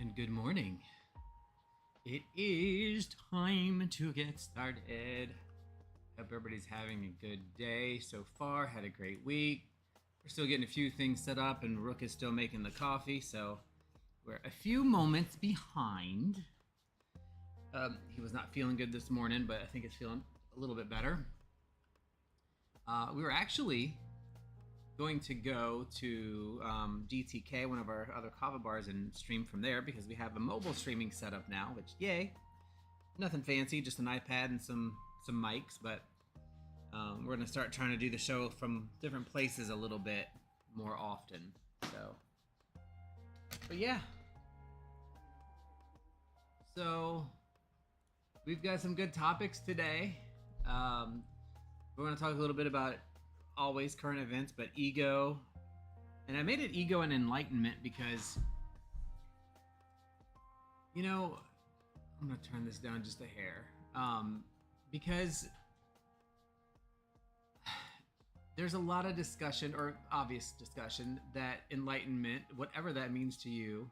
And good morning. It is time to get started. Hope everybody's having a good day so far. Had a great week. We're still getting a few things set up, and Rook is still making the coffee, so we're a few moments behind. He was not feeling good this morning, but I think it's feeling a little bit better. We were actually going to go to DTK, one of our other kava bars, and stream from there because we have a mobile streaming setup now, which, yay. Nothing fancy, just an iPad and some mics, but we're going to start trying to do the show from different places a little bit more often. But yeah. So, we've got some good topics today. We're going to talk a little bit about always current events, but ego. And I made it ego and enlightenment because, I'm going to turn this down just a hair. Because there's a lot of discussion, or obvious discussion, that enlightenment, whatever that means to you,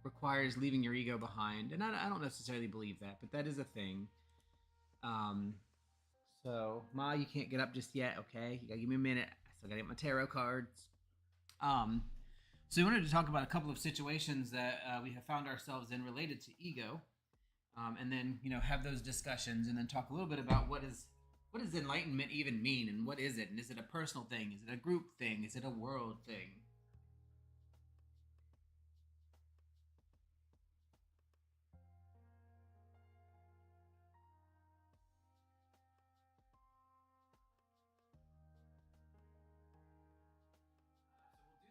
requires leaving your ego behind. And I don't necessarily believe that, but that is a thing. So, Ma, you can't get up just yet, okay? You gotta give me a minute. I still gotta get my tarot cards. So we wanted to talk about a couple of situations that we have found ourselves in related to ego. And then, have those discussions and then talk a little bit about what does enlightenment even mean, and what is it? And is it a personal thing? Is it a group thing? Is it a world thing?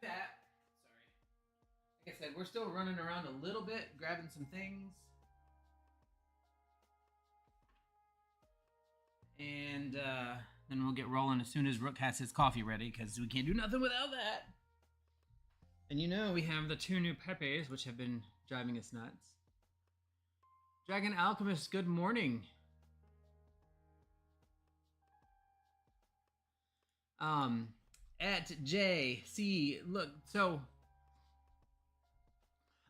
That. Sorry. Like I said, we're still running around a little bit, grabbing some things. And then we'll get rolling as soon as Rook has his coffee ready, because we can't do nothing without that. And we have the two new Pepes, which have been driving us nuts. Dragon Alchemist, good morning. At JC, look, so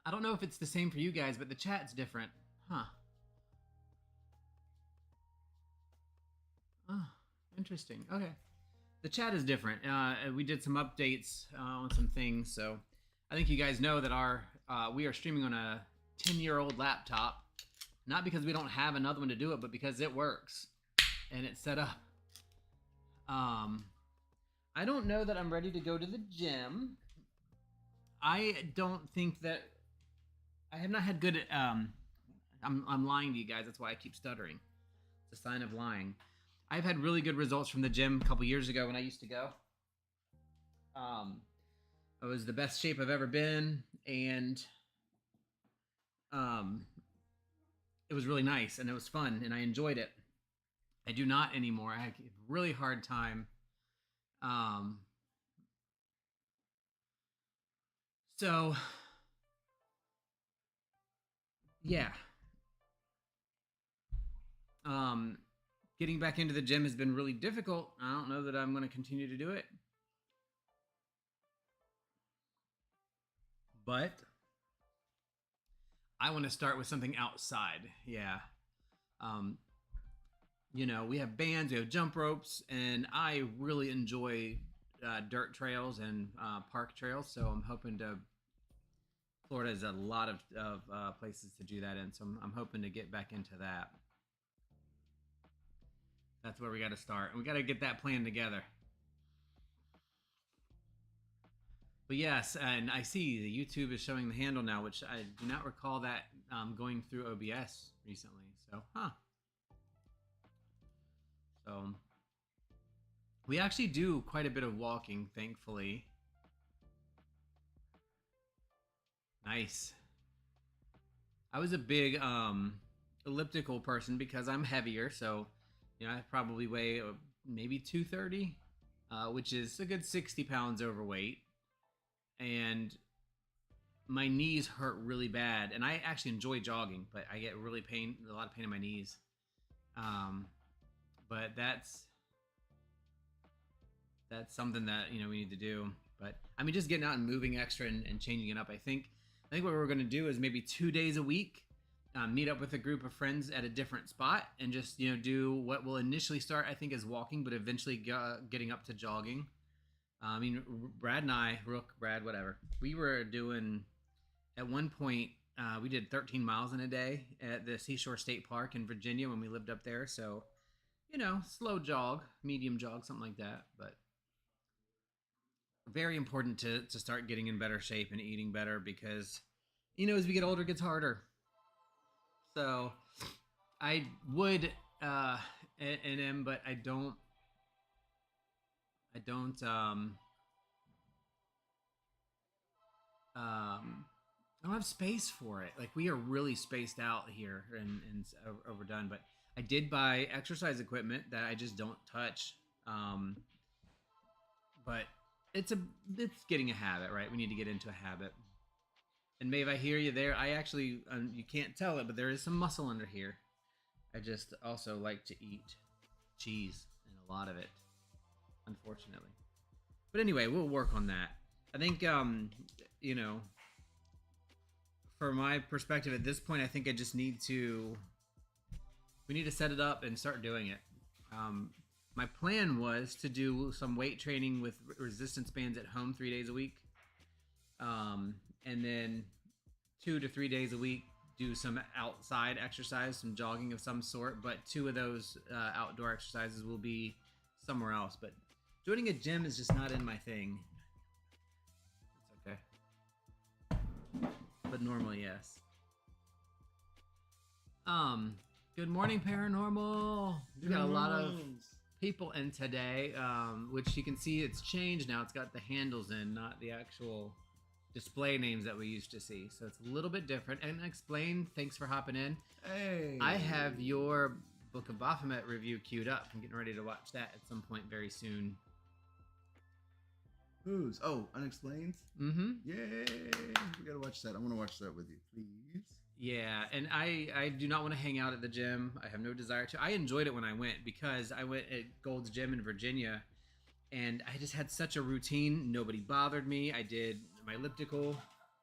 I don't know if it's the same for you guys, but the chat's different. Huh. Oh, interesting. Okay. The chat is different. We did some updates on some things, so I think you guys know that we are streaming on a 10-year-old laptop, not because we don't have another one to do it, but because it works and it's set up. I don't know that I'm ready to go to the gym. I don't think that I have not had good. I'm lying to you guys. That's why I keep stuttering. It's a sign of lying. I've had really good results from the gym a couple years ago when I used to go. It was the best shape I've ever been, and it was really nice and it was fun and I enjoyed it. I do not anymore. I have a really hard time. So yeah. Getting back into the gym has been really difficult. I don't know that I'm going to continue to do it. But I want to start with something outside. Yeah. We have bands, we have jump ropes, and I really enjoy dirt trails and park trails. So I'm hoping Florida has a lot of places to do that in. So I'm hoping to get back into that. That's where we got to start. And we got to get that plan together. But yes, and I see the YouTube is showing the handle now, which I do not recall that going through OBS recently. So, So, we actually do quite a bit of walking, thankfully. Nice. I was a big elliptical person because I'm heavier, so I probably weigh maybe 230, which is a good 60 pounds overweight. And my knees hurt really bad. And I actually enjoy jogging, but I get a lot of pain in my knees. But that's something that, we need to do. But, just getting out and moving extra and changing it up. I think I think what we're going to do is maybe 2 days a week, meet up with a group of friends at a different spot and just, do what will initially start, I think, as walking, but eventually getting up to jogging. I mean, Brad and I, Rook, Brad, whatever, we were doing, at one point, we did 13 miles in a day at the Seashore State Park in Virginia when we lived up there. So, slow jog, medium jog, something like that. But very important to start getting in better shape and eating better because, as we get older, it gets harder. So I would and am, but I don't I don't have space for it. Like, we are really spaced out here and overdone. But I did buy exercise equipment that I just don't touch. But it's getting a habit, right? We need to get into a habit. And Maeve, I hear you there. I actually, you can't tell it, but there is some muscle under here. I just also like to eat cheese, and a lot of it, unfortunately. But anyway, we'll work on that. I think, for my perspective at this point, I think I just we need to set it up and start doing it. My plan was to do some weight training with resistance bands at home 3 days a week. And then 2 to 3 days a week, do some outside exercise, some jogging of some sort. But 2 of those outdoor exercises will be somewhere else. But joining a gym is just not in my thing. It's okay. But normally, yes. Good morning, Paranormal. We got a lot of people in today, which you can see it's changed now. It's got the handles in, not the actual display names that we used to see. So it's a little bit different. And Explain, thanks for hopping in. Hey. I have your Book of Baphomet review queued up. I'm getting ready to watch that at some point very soon. Who's? Oh, Unexplained? Mm-hmm. Yay! We gotta watch that. I want to watch that with you, please. Yeah, and I do not want to hang out at the gym. I have no desire to. I enjoyed it when I went because I went at Gold's Gym in Virginia, and I just had such a routine. Nobody bothered me. I did my elliptical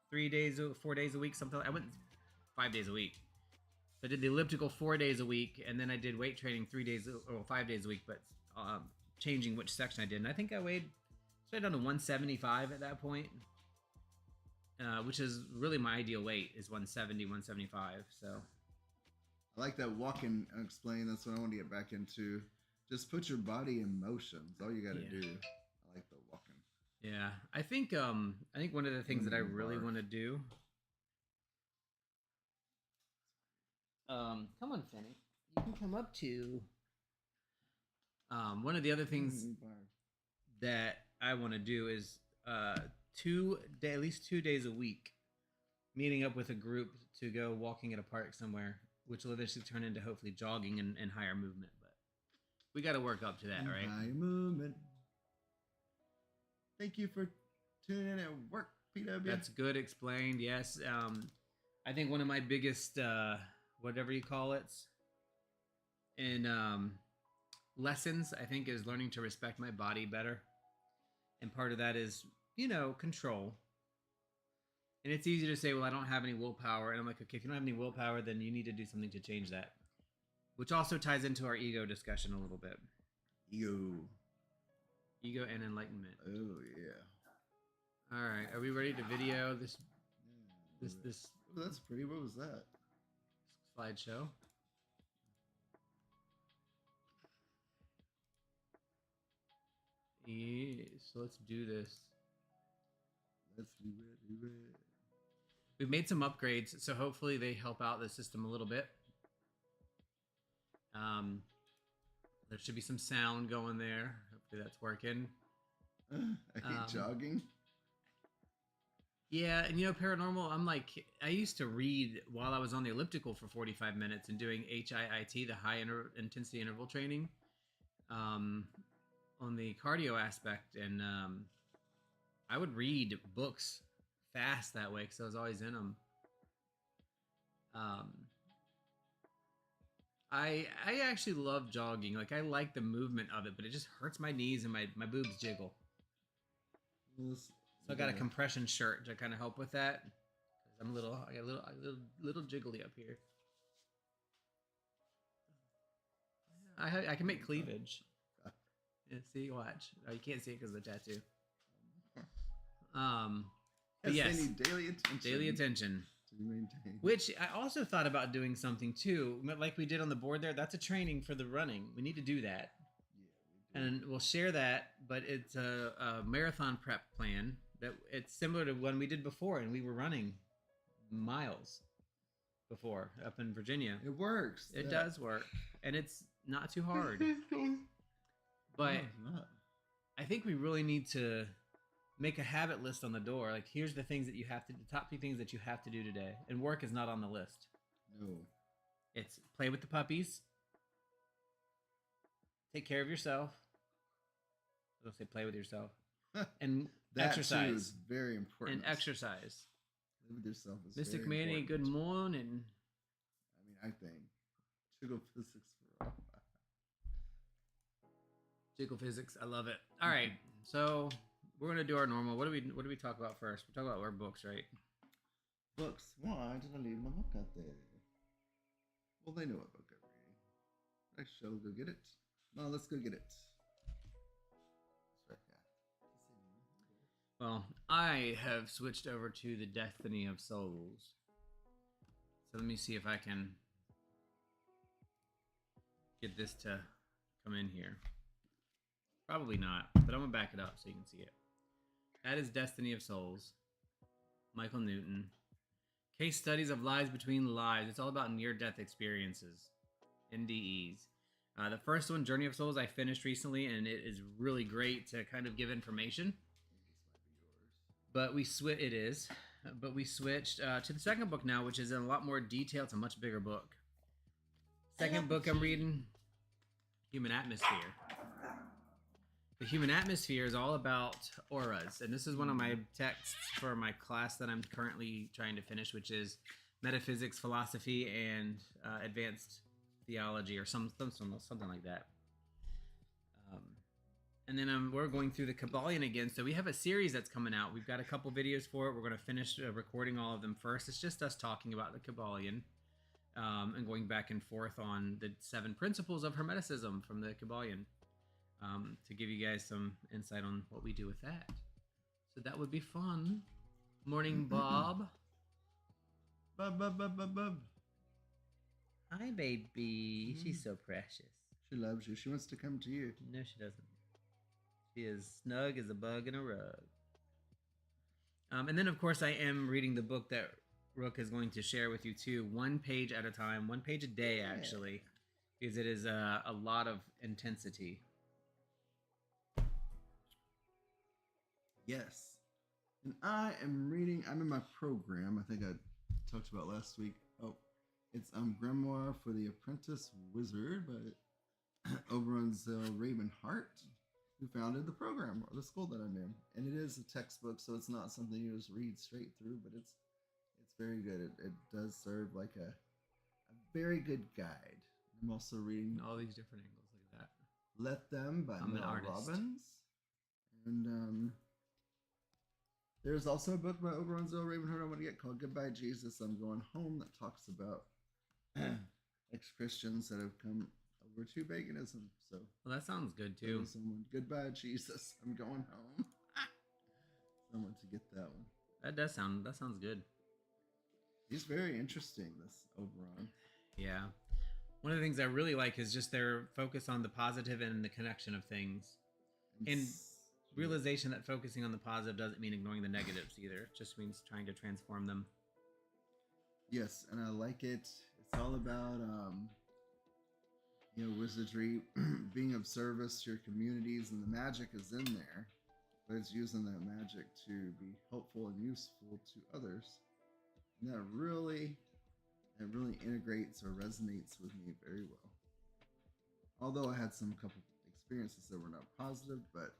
4 days a week. Something. I went 5 days a week. So I did the elliptical 4 days a week, and then I did weight training 5 days a week, but changing which section I did. And I think I weighed straight down to 175 at that point. Which is really my ideal weight, is 170, 175. So I like that walk and explain. That's what I want to get back into. Just put your body in motion. That's all you got to do. I like the walking. Yeah, I think one of the things that I really want to do. Come on, Fanny. You can come up to. One of the other things that I want to do is at least 2 days a week, meeting up with a group to go walking at a park somewhere, which will eventually turn into hopefully jogging and higher movement. But we got to work up to that, right? Higher movement. Thank you for tuning in at work, PW. That's good explained. Yes. I think one of my biggest, whatever you call it, in lessons, I think, is learning to respect my body better. And part of that is, control. And it's easy to say, well, I don't have any willpower. And I'm like, okay, if you don't have any willpower, then you need to do something to change that. Which also ties into our ego discussion a little bit. Ego and enlightenment. Oh, yeah. All right. Are we ready to video this? Oh, that's pretty. What was that? Slideshow. Yeah, so let's do this. Let's do it. We've made some upgrades, so hopefully they help out the system a little bit. There should be some sound going there. Hopefully that's working. I hate jogging. Yeah, and Paranormal, I used to read while I was on the elliptical for 45 minutes and doing HIIT, the high intensity interval training, on the cardio aspect, and I would read books fast that way because I was always in them. I actually love jogging. Like, I like the movement of it, but it just hurts my knees and my boobs jiggle. So I got a compression shirt to kind of help with that. I'm I got a little jiggly up here. I can make cleavage. Yeah, see, watch. Oh, you can't see it because of the tattoo. But yes, they need daily attention. Daily attention. To be maintained. Which I also thought about doing something too, like we did on the board there. That's a training for the running. We need to do that. Yeah, we do. And we'll share that. But it's a marathon prep plan that it's similar to one we did before, and we were running miles before up in Virginia. It works. It does work, and it's not too hard. But no, I think we really need to make a habit list on the door. Like, here's the things that you have to, the top 3 things that you have to do today. And work is not on the list. No. It's play with the puppies. Take care of yourself. I'll say play with yourself. And that exercise. Too is very important. And exercise. Play with yourself is Mystic very Manny, important. good morning. I think. Jiggle physics for all. Jiggle physics, I love it. All right, so we're gonna do our normal. What do we talk about first? We talk about our books, right? Books. Why did I leave my book out there? Well, they know what book I'm reading. I shall go get it. No, let's go get it. Well, I have switched over to the Destiny of Souls. So let me see if I can get this to come in here. Probably not, but I'm gonna back it up so you can see it. That is Destiny of Souls. Michael Newton. Case studies of lives between lives. It's all about near-death experiences. NDEs. The first one, Journey of Souls, I finished recently, and it is really great to kind of give information. But we switched to the second book now, which is in a lot more detail. It's a much bigger book. Second book I'm reading, Human Atmosphere. The Human Atmosphere is all about auras, and this is one of my texts for my class that I'm currently trying to finish, which is Metaphysics, Philosophy, and Advanced Theology, or something like that. And then we're going through the Kabbalion again, so we have a series that's coming out. We've got a couple videos for it. We're going to finish recording all of them first. It's just us talking about the Kabbalion and going back and forth on the 7 principles of Hermeticism from the Kabbalion. To give you guys some insight on what we do with that. So that would be fun. Morning, Bob. Bub. Hi, baby. She's so precious. She loves you. She wants to come to you. No, she doesn't. She is snug as a bug in a rug. And then, of course, I am reading the book that Rook is going to share with you, too. 1 page at a time. 1 page a day, actually. Because it is a lot of intensity. Yes. And I am reading, I'm in my program, I think I talked about last week. Oh, it's Grimoire for the Apprentice Wizard by Oberon Zell Ravenheart, who founded the program, or the school that I'm in. And it is a textbook, so it's not something you just read straight through, but it's very good. It does serve like a very good guide. I'm also reading all these different angles like that. Let Them by Mel Robbins. And there's also a book by Oberon Zell Ravenheart I want to get called Goodbye Jesus, I'm Going Home, that talks about ex-Christians that have come over to paganism. So, well, that sounds good too. Someone, Goodbye Jesus, I'm going home. Someone to get that one. That sounds good. He's very interesting, this Oberon. Yeah. One of the things I really like is just their focus on the positive and the connection of things. And realization that focusing on the positive doesn't mean ignoring the negatives either. It just means trying to transform them. Yes, and I like it. It's all about wizardry, being of service to your communities, and the magic is in there, but it's using that magic to be helpful and useful to others. And that really integrates or resonates with me very well. Although I had some couple experiences that were not positive, but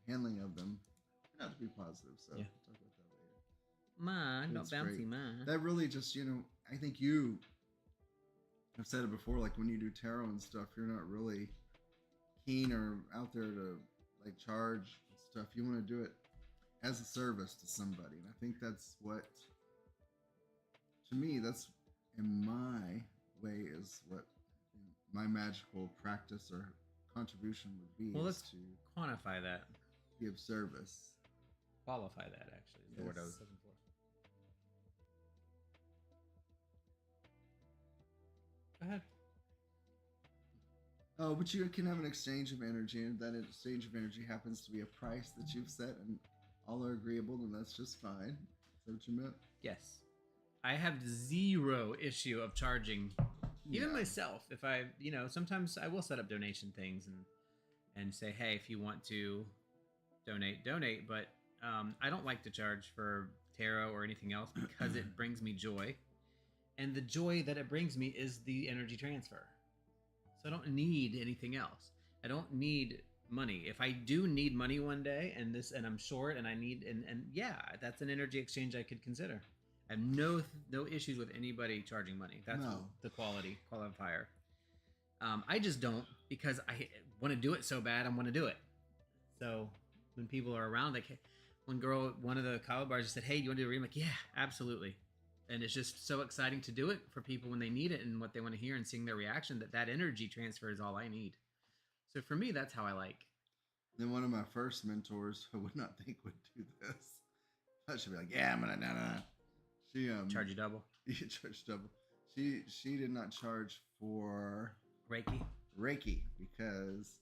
handling of them turned out to be positive. So yeah. We'll talk about that later. Not bouncy, great. man. That really just, I think I've said it before, like when you do tarot and stuff, you're not really keen or out there to like charge stuff. You want to do it as a service to somebody. And I think that's what to me, that's in my way is what my magical practice or contribution would be. Well, is let's to quantify that. be of service. Qualify that, actually, is the word I was looking for. Go ahead. Oh, but you can have an exchange of energy, and that exchange of energy happens to be a price that you've set, and all are agreeable, then that's just fine. Is that what you meant? Yes. I have zero issue of charging, even Yeah. myself. If I, sometimes I will set up donation things and say, hey, if you want to donate. But I don't like to charge for tarot or anything else because it brings me joy. And the joy that it brings me is the energy transfer. So I don't need anything else. I don't need money. If I do need money one day and I'm short and I need, and yeah, that's an energy exchange I could consider. I have no issues with anybody charging money. That's the qualifier. I just don't, because I want to do it so bad. I want to do it. So when people are around, like one of the kava bars just said, hey, do you want to do a reading? I'm like, yeah, absolutely. And it's just so exciting to do it for people when they need it and what they want to hear, and seeing their reaction, that energy transfer is all I need. So for me, that's how I like. Then one of my first mentors, who I would not think would do this, I should be like, yeah, I'm gonna nah. She Charge you double. You charge double. She did not charge for Reiki because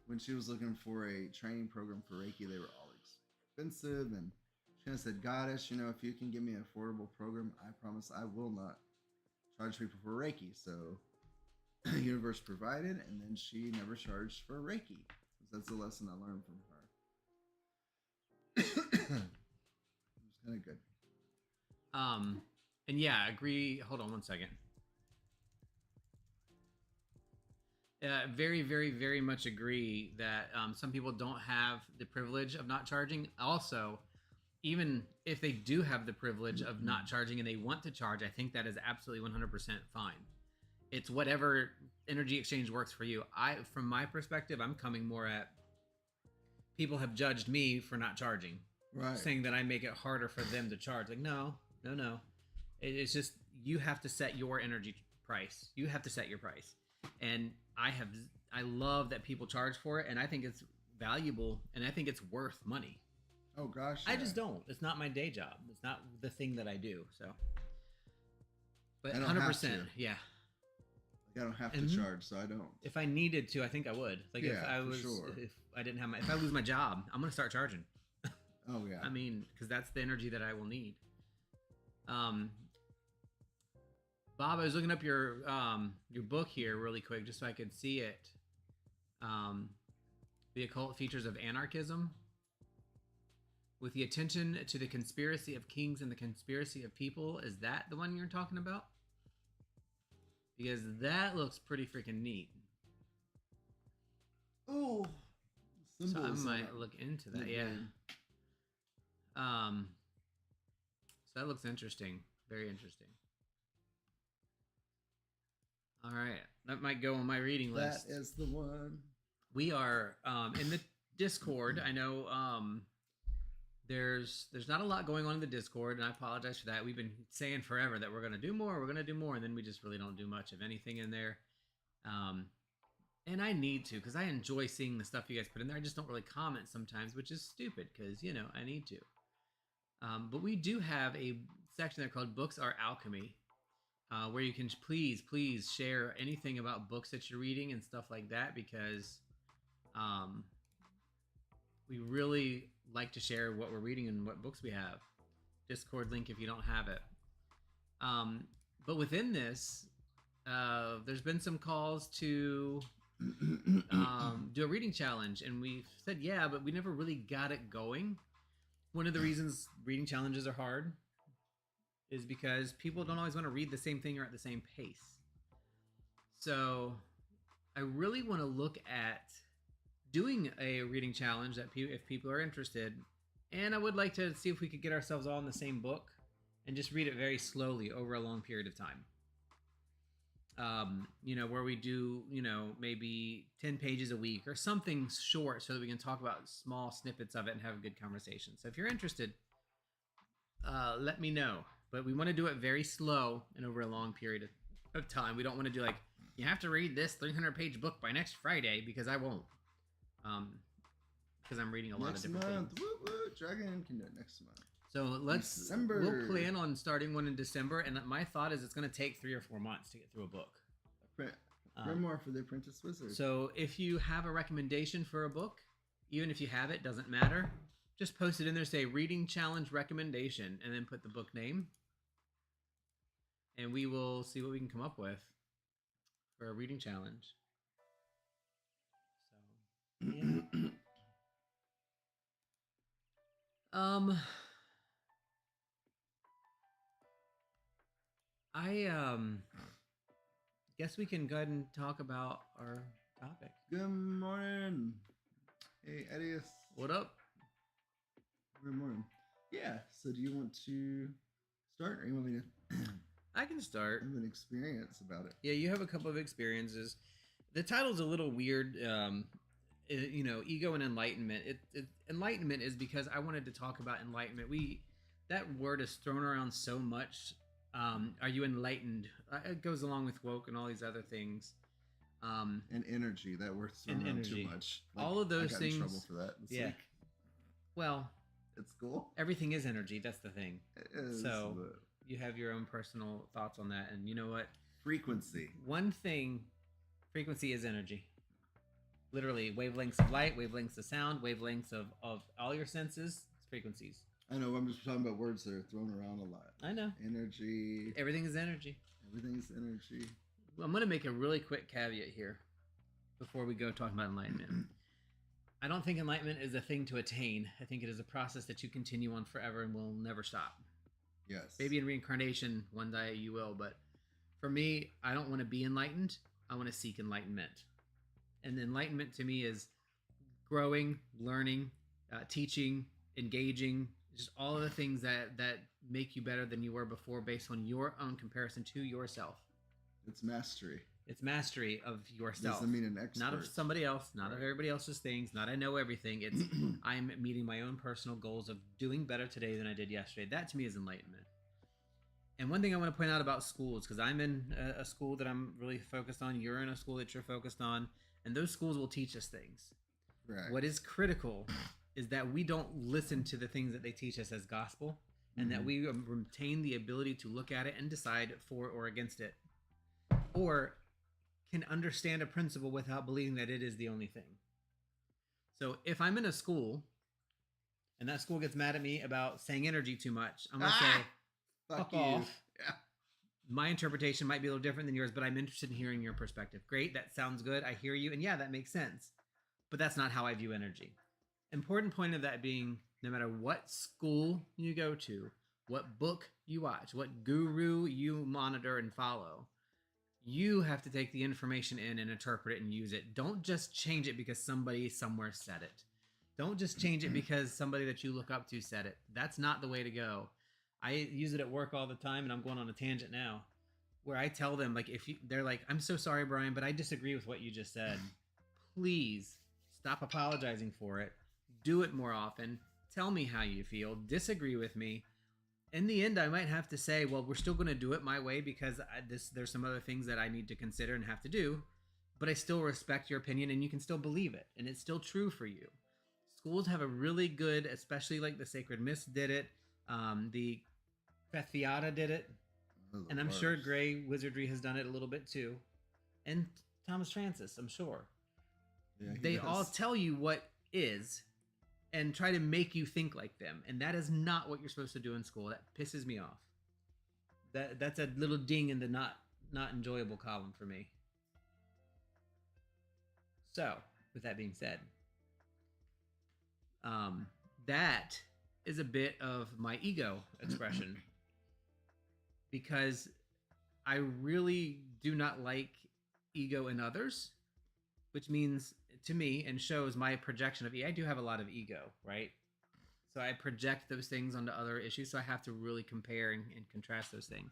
when she was looking for a training program for Reiki, they were all expensive, and she kind of said, Goddess, if you can give me an affordable program, I promise I will not charge people for Reiki. So universe provided, and then she never charged for Reiki. That's the lesson I learned from her. It was kind of good. And yeah, I agree. Hold on one second. Very, very, very much agree that some people don't have the privilege of not charging. Also, even if they do have the privilege of not charging and they want to charge, I think that is absolutely 100% fine. It's whatever energy exchange works for you. From my perspective, I'm coming more at, people have judged me for not charging, right? Saying that I make it harder for them to charge. Like, no. It's just, you have to set your energy price. You have to set your price. And I love that people charge for it, and I think it's valuable, and I think it's worth money. Oh gosh, yeah. I just don't. It's not my day job. It's not the thing that I do. So, but 100%, yeah. Like, I don't have to charge, so I don't. If I needed to, I think I would. Like, yeah, if I didn't have if I lose my job, I'm gonna start charging. Oh yeah. I mean, because that's the energy that I will need. Bob, I was looking up your book here really quick just so I could see it. The Occult Features of Anarchism. With the attention to the conspiracy of kings and the conspiracy of people. Is that the one you're talking about? Because that looks pretty freaking neat. Oh, so I might look into that. Yeah. So that looks interesting. Very interesting. All right, that might go on my reading list. That is the one. We are in the Discord. I know there's not a lot going on in the Discord, and I apologize for that. We've been saying forever that we're going to do more, and then we just really don't do much of anything in there. And I need to, because I enjoy seeing the stuff you guys put in there. I just don't really comment sometimes, which is stupid, because, I need to. But we do have a section there called Books Are Alchemy, where you can please share anything about books that you're reading and stuff like that, because we really like to share what we're reading and what books we have. Discord link if you don't have it. But within this, there's been some calls to do a reading challenge, and we've said yeah, but we never really got it going. One of the reasons reading challenges are hard is because people don't always want to read the same thing or at the same pace. So I really want to look at doing a reading challenge that if people are interested, and I would like to see if we could get ourselves all in the same book and just read it very slowly over a long period of time. Where we do, maybe 10 pages a week or something short so that we can talk about small snippets of it and have a good conversation. So if you're interested, let me know. but we want to do it very slow and over a long period of time. We don't want to do like, you have to read this 300-page book by next Friday, because I won't. Because I'm reading a lot of different things. Woo, woo, Dragon can do it next month. So we'll plan on starting one in December, and my thought is it's going to take 3 or 4 months to get through a book. Grimoire for the Apprentice Wizard. So if you have a recommendation for a book, even if you have it, doesn't matter. Just post it in there, say reading challenge recommendation, and then put the book name. And we will see what we can come up with for a reading challenge. So, yeah. I guess we can go ahead and talk about our topic. Good morning. Hey, Edius. What up? Good morning. Yeah, so do you want to start, or you want me to? I can start. I have an experience about it. Yeah, you have a couple of experiences. The title's a little weird. Ego and enlightenment. Enlightenment is because I wanted to talk about enlightenment. That word is thrown around so much. Are you enlightened? It goes along with woke and all these other things. And energy. That word's thrown around too much. All of those I got things. in trouble for that this week. Well, it's cool. Everything is energy. That's the thing. It is, so you have your own personal thoughts on that, and you know what? Frequency. One thing. Frequency is energy. Literally, wavelengths of light, wavelengths of sound, wavelengths of all your senses, frequencies. I know, I'm just talking about words that are thrown around a lot. I know. Energy. Everything is energy. Everything's energy. I'm going to make a really quick caveat here before we go talking about enlightenment. I don't think enlightenment is a thing to attain. I think it is a process that you continue on forever and will never stop. Yes. Maybe in reincarnation, one day you will, but for me, I don't want to be enlightened. I want to seek enlightenment. And enlightenment to me is growing, learning, teaching, engaging, just all of the things that make you better than you were before based on your own comparison to yourself. It's mastery. It's mastery of yourself. Doesn't mean an expert. Not of somebody else, not of everybody else's things, not I know everything. It's I'm meeting my own personal goals of doing better today than I did yesterday. That to me is enlightenment. And one thing I want to point out about schools, because I'm in a school that I'm really focused on, you're in a school that you're focused on, and those schools will teach us things. Right. What is critical is that we don't listen to the things that they teach us as gospel, and that we retain the ability to look at it and decide for or against it, or can understand a principle without believing that it is the only thing. So if I'm in a school and that school gets mad at me about saying energy too much, I'm going to say, fuck off. Yeah. My interpretation might be a little different than yours, but I'm interested in hearing your perspective. Great, that sounds good. I hear you. And yeah, that makes sense. But that's not how I view energy. Important point of that being, no matter what school you go to, what book you watch, what guru you monitor and follow, you have to take the information in and interpret it and use it. Don't just change it because somebody somewhere said it. Don't just change it because somebody that you look up to said it. That's not the way to go. I use it at work all the time, and I'm going on a tangent now, where I tell them, like, they're like, I'm so sorry, Brian, but I disagree with what you just said. Please stop apologizing for it. Do it more often. Tell me how you feel. Disagree with me. In the end, I might have to say, well, we're still going to do it my way because there's some other things that I need to consider and have to do, but I still respect your opinion, and you can still believe it, and it's still true for you. Schools have a really good, especially like the Sacred Mist did it, the Fethiata did it, and I'm sure Grey Wizardry has done it a little bit too, and Thomas Francis, I'm sure. Yeah, they all tell you what is and try to make you think like them, and that is not what you're supposed to do in school. That pisses me off. That's a little ding in the not enjoyable column for me. So, with that being said, that is a bit of my ego expression. Because I really do not like ego in others, which means to me and shows my projection of I do have a lot of ego, right? So I project those things onto other issues, so I have to really compare and contrast those things.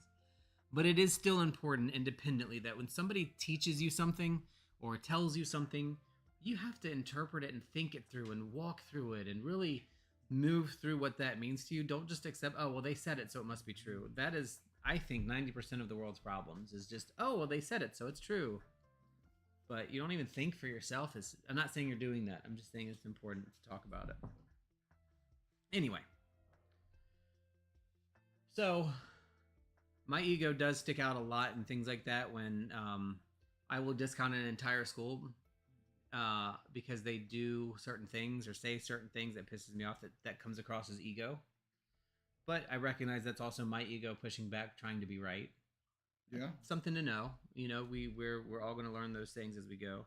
But it is still important independently that when somebody teaches you something or tells you something, you have to interpret it and think it through and walk through it and really move through what that means to you. Don't just accept, oh, well, they said it, so it must be true. That is, I think, 90% of the world's problems is just, oh, well, they said it, so it's true. But you don't even think for yourself. I'm not saying you're doing that. I'm just saying it's important to talk about it. Anyway. So, my ego does stick out a lot and things like that when I will discount an entire school because they do certain things or say certain things that pisses me off that comes across as ego. But I recognize that's also my ego pushing back, trying to be right. Yeah. Something to know. You know, we're all going to learn those things as we go.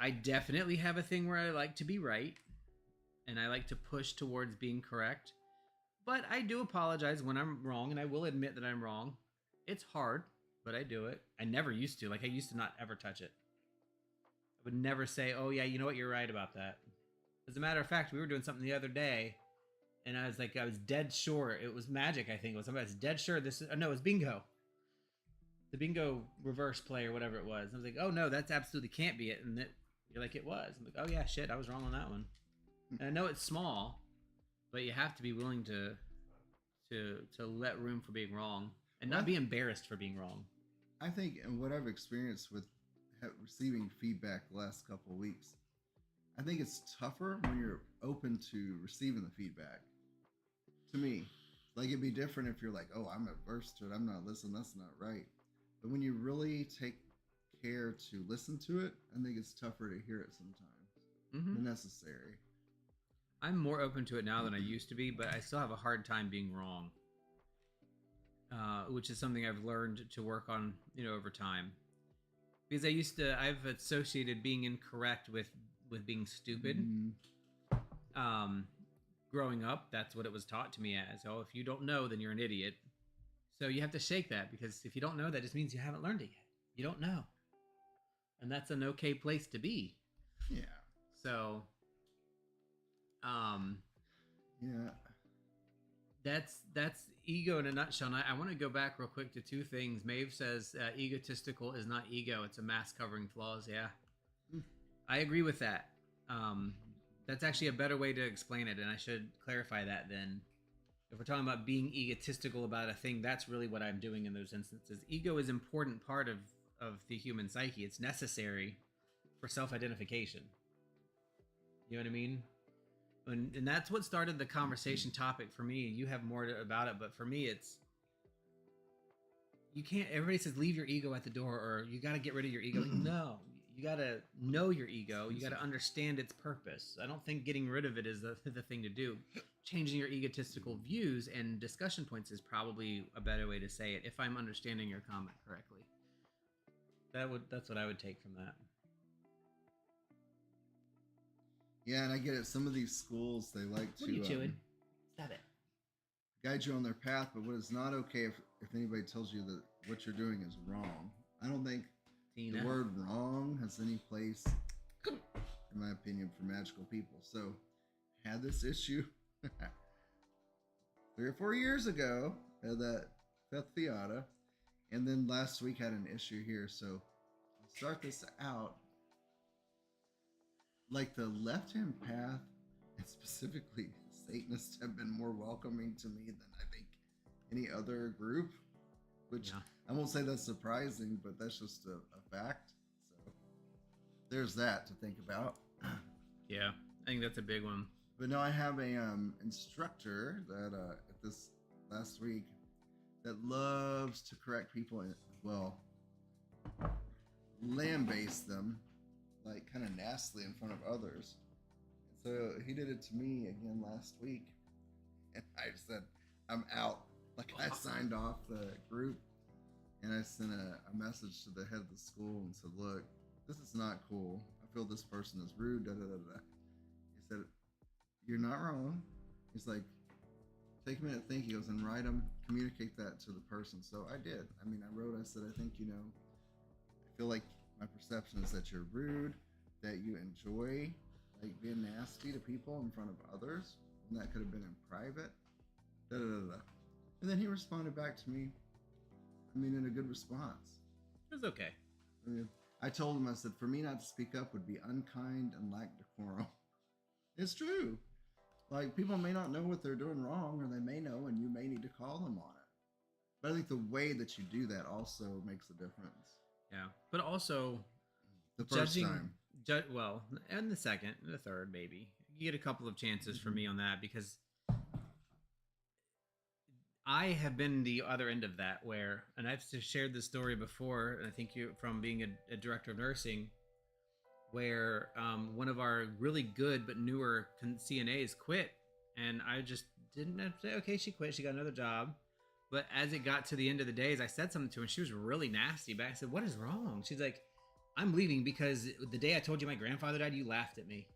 I definitely have a thing where I like to be right, and I like to push towards being correct. But I do apologize when I'm wrong, and I will admit that I'm wrong. It's hard, but I do it. I never used to. Like, I used to not ever touch it. I would never say, oh, yeah, you know what? You're right about that. As a matter of fact, we were doing something the other day, and I was dead sure. It was Magic, I think. It was somebody. I was dead sure this is... no, it was Bingo. The Bingo reverse play or whatever it was. I was like, oh, no, that's absolutely can't be it. And you're like, it was. I'm like, oh, yeah, shit, I was wrong on that one. And I know it's small, but you have to be willing to let room for being wrong and not be embarrassed for being wrong. I think, and what I've experienced with receiving feedback the last couple of weeks, I think it's tougher when you're open to receiving the feedback. To me, like it'd be different if you're like, oh, I'm averse to it. I'm not listening. That's not right. But when you really take care to listen to it, I think it's tougher to hear it sometimes. Necessary. I'm more open to it now than I used to be, but I still have a hard time being wrong, which is something I've learned to work on, over time. Because I've associated being incorrect with being stupid. Growing up, that's what it was taught to me as. Oh, if you don't know, then you're an idiot. So you have to shake that, because if you don't know, that just means you haven't learned it yet. You don't know. And that's an okay place to be. Yeah. So, yeah. That's ego in a nutshell. And I want to go back real quick to two things. Maeve says egotistical is not ego. It's a mask covering flaws. Yeah. I agree with that. That's actually a better way to explain it, and I should clarify that then. If we're talking about being egotistical about a thing, that's really what I'm doing in those instances. Ego is an important part of the human psyche. It's necessary for self-identification. You know what I mean? And that's what started the conversation topic for me. You have more about it, but for me, it's... You can't... Everybody says, leave your ego at the door, or you got to get rid of your ego. No. You got to know your ego. You got to understand its purpose. I don't think getting rid of it is the thing to do. Changing your egotistical views and discussion points is probably a better way to say it, if I'm understanding your comment correctly. That's what I would take from that. Yeah, and I get it. Some of these schools, they like what are you chewing? Stop it. Guide you on their path, but what is not okay if anybody tells you that what you're doing is wrong. I don't think the word wrong has any place, in my opinion, for magical people. So, had this issue 3 or 4 years ago at that Beth Theata, and then last week had an issue here. So, I'll start this out. Like the left-hand path, and specifically Satanists, have been more welcoming to me than I think any other group, which... Yeah. I won't say that's surprising, but that's just a fact. So there's that to think about. Yeah, I think that's a big one. But no, I have a instructor that at this last week that loves to correct people and, well, lambaste them, like kind of nastily in front of others. So he did it to me again last week, and I said, I'm out. Like, I signed off the group. And I sent a message to the head of the school and said, look, this is not cool. I feel this person is rude, da-da-da-da. He said, you're not wrong. He's like, take a minute to think. He goes, and write them, communicate that to the person. So I did. I mean, I wrote, I said, I think, I feel like my perception is that you're rude, that you enjoy like being nasty to people in front of others. And that could have been in private, da-da-da-da. And then he responded back to me, in a good response. It was okay. I told him, I said, for me not to speak up would be unkind and lack decorum. It's true. Like, people may not know what they're doing wrong, or they may know, and you may need to call them on it. But I think the way that you do that also makes a difference. Yeah, but also The first judging, time. well, and the second, and the third, maybe you get a couple of chances for me on that because I have been the other end of that where, and I've shared this story before, and I think you from being a director of nursing, where one of our really good but newer CNAs quit, and I just didn't have to say, okay, she quit, she got another job. But as it got to the end of the days, I said something to her, and she was really nasty. But I said, "What is wrong?" She's like, "I'm leaving because the day I told you my grandfather died, you laughed at me."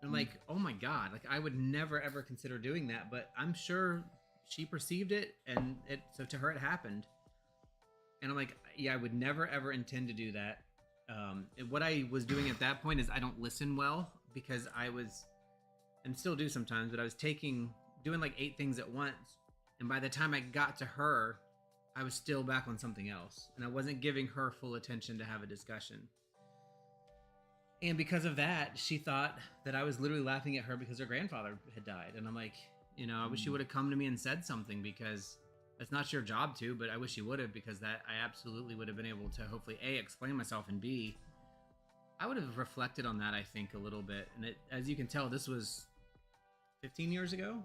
And I'm like, "Oh my god!" Like I would never ever consider doing that, but I'm sure she perceived it, and so to her it happened. And I'm like, "Yeah, I would never ever intend to do that." And what I was doing at that point is I don't listen well because I was, and still do sometimes, but I was doing like 8 things at once. And by the time I got to her, I was still back on something else. And I wasn't giving her full attention to have a discussion. And because of that, she thought that I was literally laughing at her because her grandfather had died. And I'm like, I wish you would have come to me and said something because it's not your job to, but I wish you would have because that I absolutely would have been able to hopefully A, explain myself, and B, I would have reflected on that, I think, a little bit. And as you can tell, this was 15 years ago.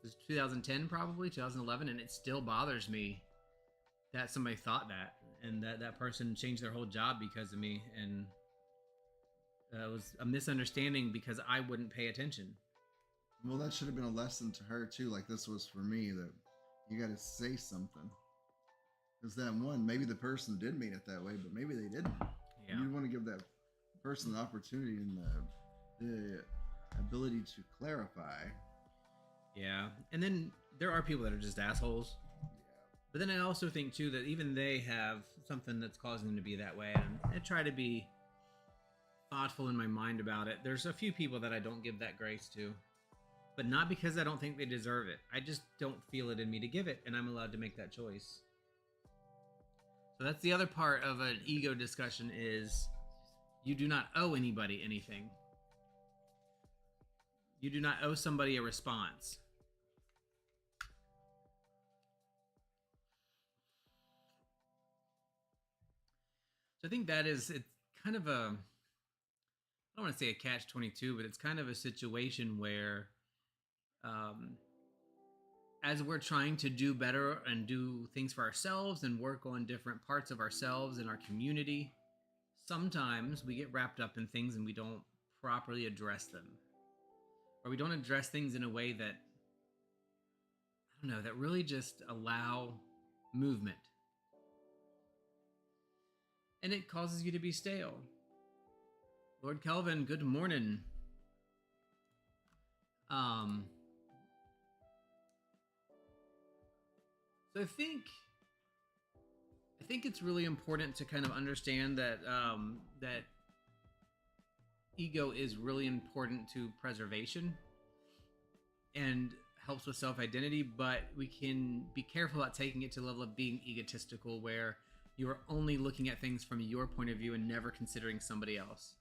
It was 2010, probably 2011, and it still bothers me that somebody thought that, and that person changed their whole job because of me, and it was a misunderstanding because I wouldn't pay attention. Well, that should have been a lesson to her too. Like this was for me, that you got to say something. Because that one, maybe the person did mean it that way, but maybe they didn't. Yeah. You want to give that person the opportunity and the ability to clarify. Yeah. And then there are people that are just assholes. Yeah. But then I also think too that even they have something that's causing them to be that way. And I try to be thoughtful in my mind about it. There's a few people that I don't give that grace to, but not because I don't think they deserve it. I just don't feel it in me to give it, and I'm allowed to make that choice. So that's the other part of an ego discussion is you do not owe anybody anything. You do not owe somebody a response. So I think that is, it's kind of a, I don't want to say a catch-22, but it's kind of a situation where as we're trying to do better and do things for ourselves and work on different parts of ourselves and our community, sometimes we get wrapped up in things and we don't properly address them. Or we don't address things in a way that, I don't know, that really just allow movement. And it causes you to be stale. Lord Kelvin, good morning. So I think it's really important to kind of understand that that ego is really important to preservation and helps with self-identity, but we can be careful about taking it to the level of being egotistical where you are only looking at things from your point of view and never considering somebody else.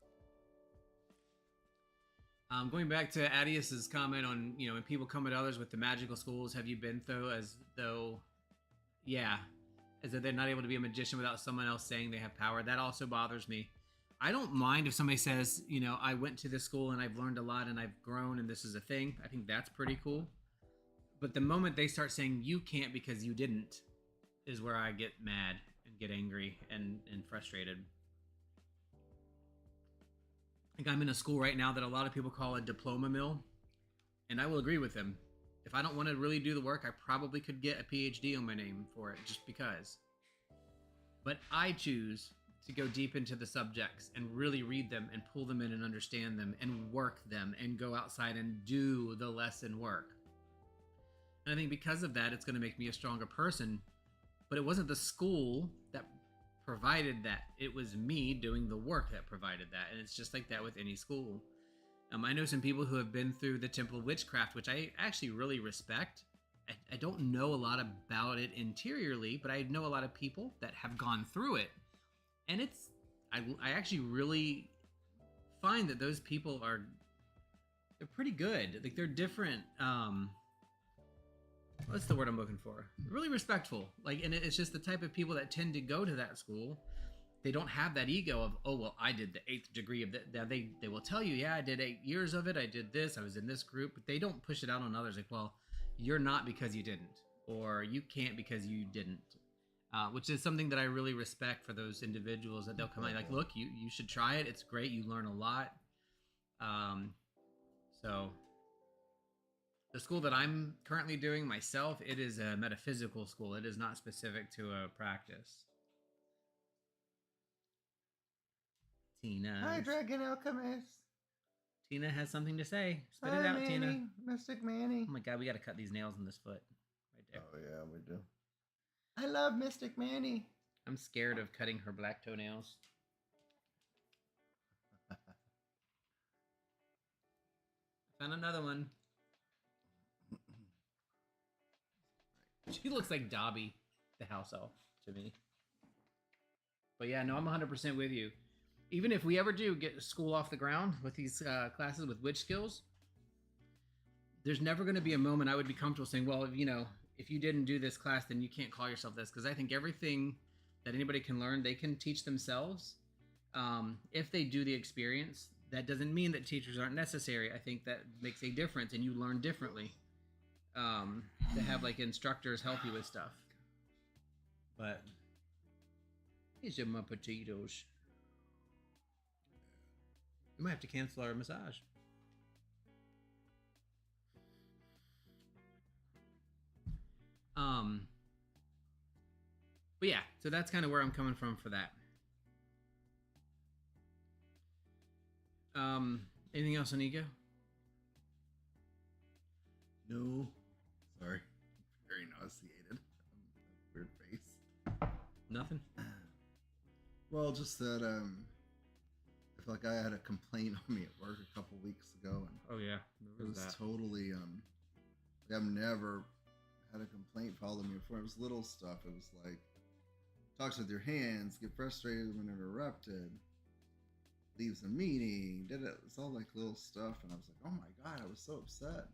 Going back to Adius's comment on, when people come at others with the magical schools, have you been through as though they're not able to be a magician without someone else saying they have power? That also bothers me. I don't mind if somebody says, I went to this school and I've learned a lot and I've grown and this is a thing. I think that's pretty cool. But the moment they start saying you can't because you didn't is where I get mad and get angry and frustrated. I think I'm in a school right now that a lot of people call a diploma mill, and I will agree with them. If I don't want to really do the work, I probably could get a PhD on my name for it just because. But I choose to go deep into the subjects and really read them and pull them in and understand them and work them and go outside and do the lesson work. And I think because of that, it's going to make me a stronger person. But it wasn't the school that provided that. It was me doing the work that provided that. And it's just like that with any school. I know some people who have been through the Temple of Witchcraft, which I actually really respect. I don't know a lot about it interiorly, but I know a lot of people that have gone through it. And I actually really find that those people are they're pretty good. Like they're different. What's the word I'm looking for? Really respectful. Like, and it's just the type of people that tend to go to that school. They don't have that ego of, oh well, I did the 8th degree of that. They will tell you, yeah, I did 8 years of it. I did this. I was in this group. But they don't push it out on others. Like, well, you're not because you didn't, or you can't because you didn't. Which is something that I really respect for those individuals that they'll come out like, look, you should try it. It's great. You learn a lot. So the school that I'm currently doing myself, it is a metaphysical school. It is not specific to a practice. Tina. Hi, Dragon Alchemist. Tina has something to say. Spit Hi, it out, Manny. Tina. Mystic Manny. Oh my god, we got to cut these nails in this foot. Right there. Oh, yeah, we do. I love Mystic Manny. I'm scared of cutting her black toenails. Found another one. She looks like Dobby, the house elf, to me. But yeah, no, I'm 100% with you. Even if we ever do get school off the ground with these classes with witch skills, there's never going to be a moment I would be comfortable saying, well, you know, if you didn't do this class, then you can't call yourself this. Because I think everything that anybody can learn, they can teach themselves. If they do the experience, that doesn't mean that teachers aren't necessary. I think that makes a difference, and you learn differently. To have like instructors help you with stuff. But these are my potatoes. We might have to cancel our massage. But yeah, so that's kind of where I'm coming from for that. Anything else on ego? No. Sorry. Very nauseated. Weird face. Nothing? Well, just that I feel like I had a complaint on me at work a couple weeks ago, and Oh yeah, it was totally like I've never had a complaint follow me before. It was little stuff. It was like talks with your hands, get frustrated when interrupted, leaves a meeting, did it. It's all like little stuff, and I was like, oh my god, I was so upset.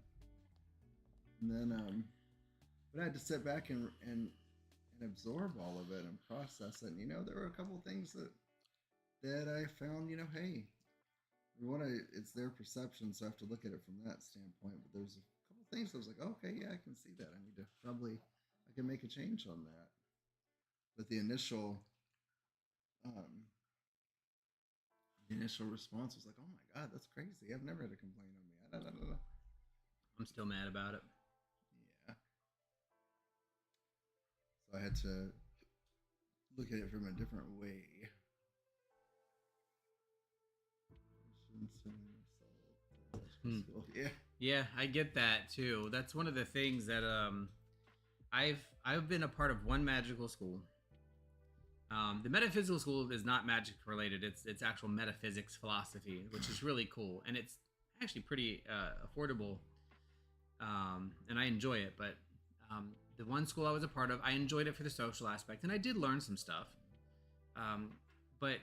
And then but I had to sit back and absorb all of it and process it. And, you know, there were a couple things that I found, you know, hey, it's their perception, so I have to look at it from that standpoint. But there's a couple things I was like, okay, yeah, I can see that. I need to I can make a change on that. But the initial response was like, oh my god, that's crazy. I've never had a complaint on me. I'm still mad about it. Yeah. So I had to look at it from a different way. Yeah. Yeah, I get that too. That's one of the things that I've been a part of one magical school. The metaphysical school is not magic related. It's actual metaphysics philosophy, which is really cool, and it's actually pretty affordable. And I enjoy it. But the one school I was a part of, I enjoyed it for the social aspect, and I did learn some stuff. But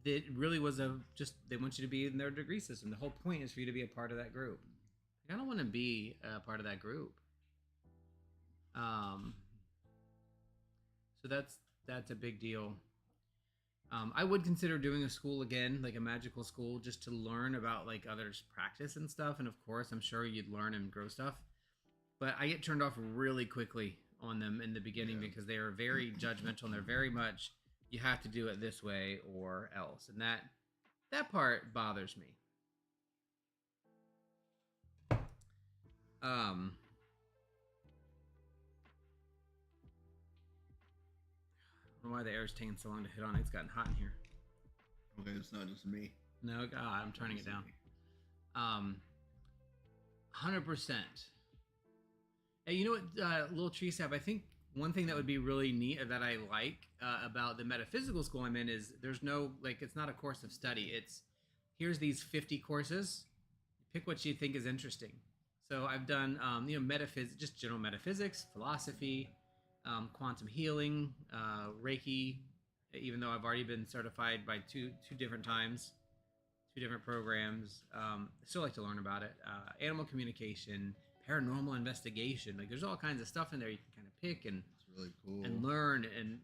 it really was they want you to be in their degree system. The whole point is for you to be a part of that group. I don't want to be a part of that group. So that's a big deal. I would consider doing a school again, like a magical school, just to learn about like others' practice and stuff. And of course, I'm sure you'd learn and grow stuff. But I get turned off really quickly on them in the beginning because they are very judgmental and they're very much, you have to do it this way or else. And that part bothers me. I don't know why the air is taking so long to hit on. It's gotten hot in here. Okay, it's not just me. No, God, I'm turning it down. 100%. Hey, you know what, Little Tree Sap, I think one thing that would be really neat that I like about the metaphysical school I'm in is there's no, like, it's not a course of study. It's, here's these 50 courses. Pick what you think is interesting. So I've done, metaphysics, just general metaphysics, philosophy, quantum healing, Reiki, even though I've already been certified by two different times, few different programs. I still like to learn about it. Animal communication, paranormal investigation. Like there's all kinds of stuff in there you can kind of pick and It's really cool. and learn. And